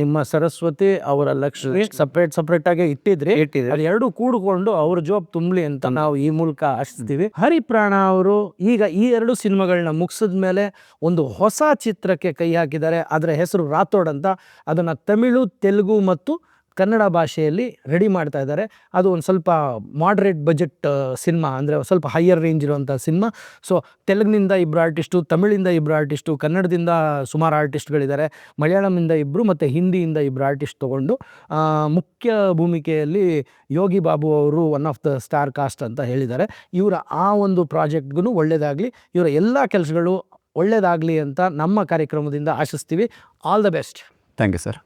ನಿಮ್ಮ ಸರಸ್ವತಿ ಅವರ ಲಕ್ಷ್ಮಿ ಸಪ್ರೇಟಾಗಿ ಇಟ್ಟಿದ್ರಿ, ಅದು ಎರಡು ಕೂಡಿಕೊಂಡು ಅವ್ರ ಜಾಬ್ ತುಂಬಲಿ ಅಂತ ನಾವು ಈ ಮೂಲಕ ಆಶಿಸ್ತೀವಿ. ಹರಿಪ್ರಾಣ ಅವರು ಈಗ ಈ 2 ಸಿನಿಮಾಗಳನ್ನ ಮುಗಿಸಿದ ಮೇಲೆ ಒಂದು ಹೊಸ ಚಿತ್ರಕ್ಕೆ ಕೈ ಹಾಕಿದ್ದಾರೆ. ಅದರ ಹೆಸರು ರಾಥೋಡ್ ಅಂತ. ಅದನ್ನು ತಮಿಳು, ತೆಲುಗು ಮತ್ತು ಕನ್ನಡ ಭಾಷೆಯಲ್ಲಿ ರೆಡಿ ಮಾಡ್ತಾ ಇದ್ದಾರೆ. ಅದು ಒಂದು ಸ್ವಲ್ಪ ಮಾಡ್ರೇಟ್ ಬಜೆಟ್ ಸಿನಿಮಾ, ಅಂದರೆ ಸ್ವಲ್ಪ ಹೈಯರ್ ರೇಂಜ್ ಇರುವಂಥ ಸಿನಿಮಾ. ಸೊ ತೆಲುಗಿನಿಂದ 2 ಆರ್ಟಿಸ್ಟು, ತಮಿಳಿಂದ 2 ಆರ್ಟಿಸ್ಟು, ಕನ್ನಡದಿಂದ ಸುಮಾರು ಆರ್ಟಿಸ್ಟ್ಗಳಿದ್ದಾರೆ, ಮಲಯಾಳಮಿಂದ 2 ಮತ್ತು ಹಿಂದಿಯಿಂದ 2 ಆರ್ಟಿಸ್ಟ್ ತೊಗೊಂಡು ಮುಖ್ಯ ಭೂಮಿಕೆಯಲ್ಲಿ ಯೋಗಿ ಬಾಬು ಅವರು one of the star cast ಅಂತ ಹೇಳಿದ್ದಾರೆ. ಇವರ ಆ ಒಂದು ಪ್ರಾಜೆಕ್ಟ್ಗೂ ಒಳ್ಳೆಯದಾಗಲಿ, ಇವರ ಎಲ್ಲ ಕೆಲಸಗಳು ಒಳ್ಳೆಯದಾಗಲಿ ಅಂತ ನಮ್ಮ ಕಾರ್ಯಕ್ರಮದಿಂದ ಆಶಿಸ್ತೀವಿ. All the best. Thank you sir.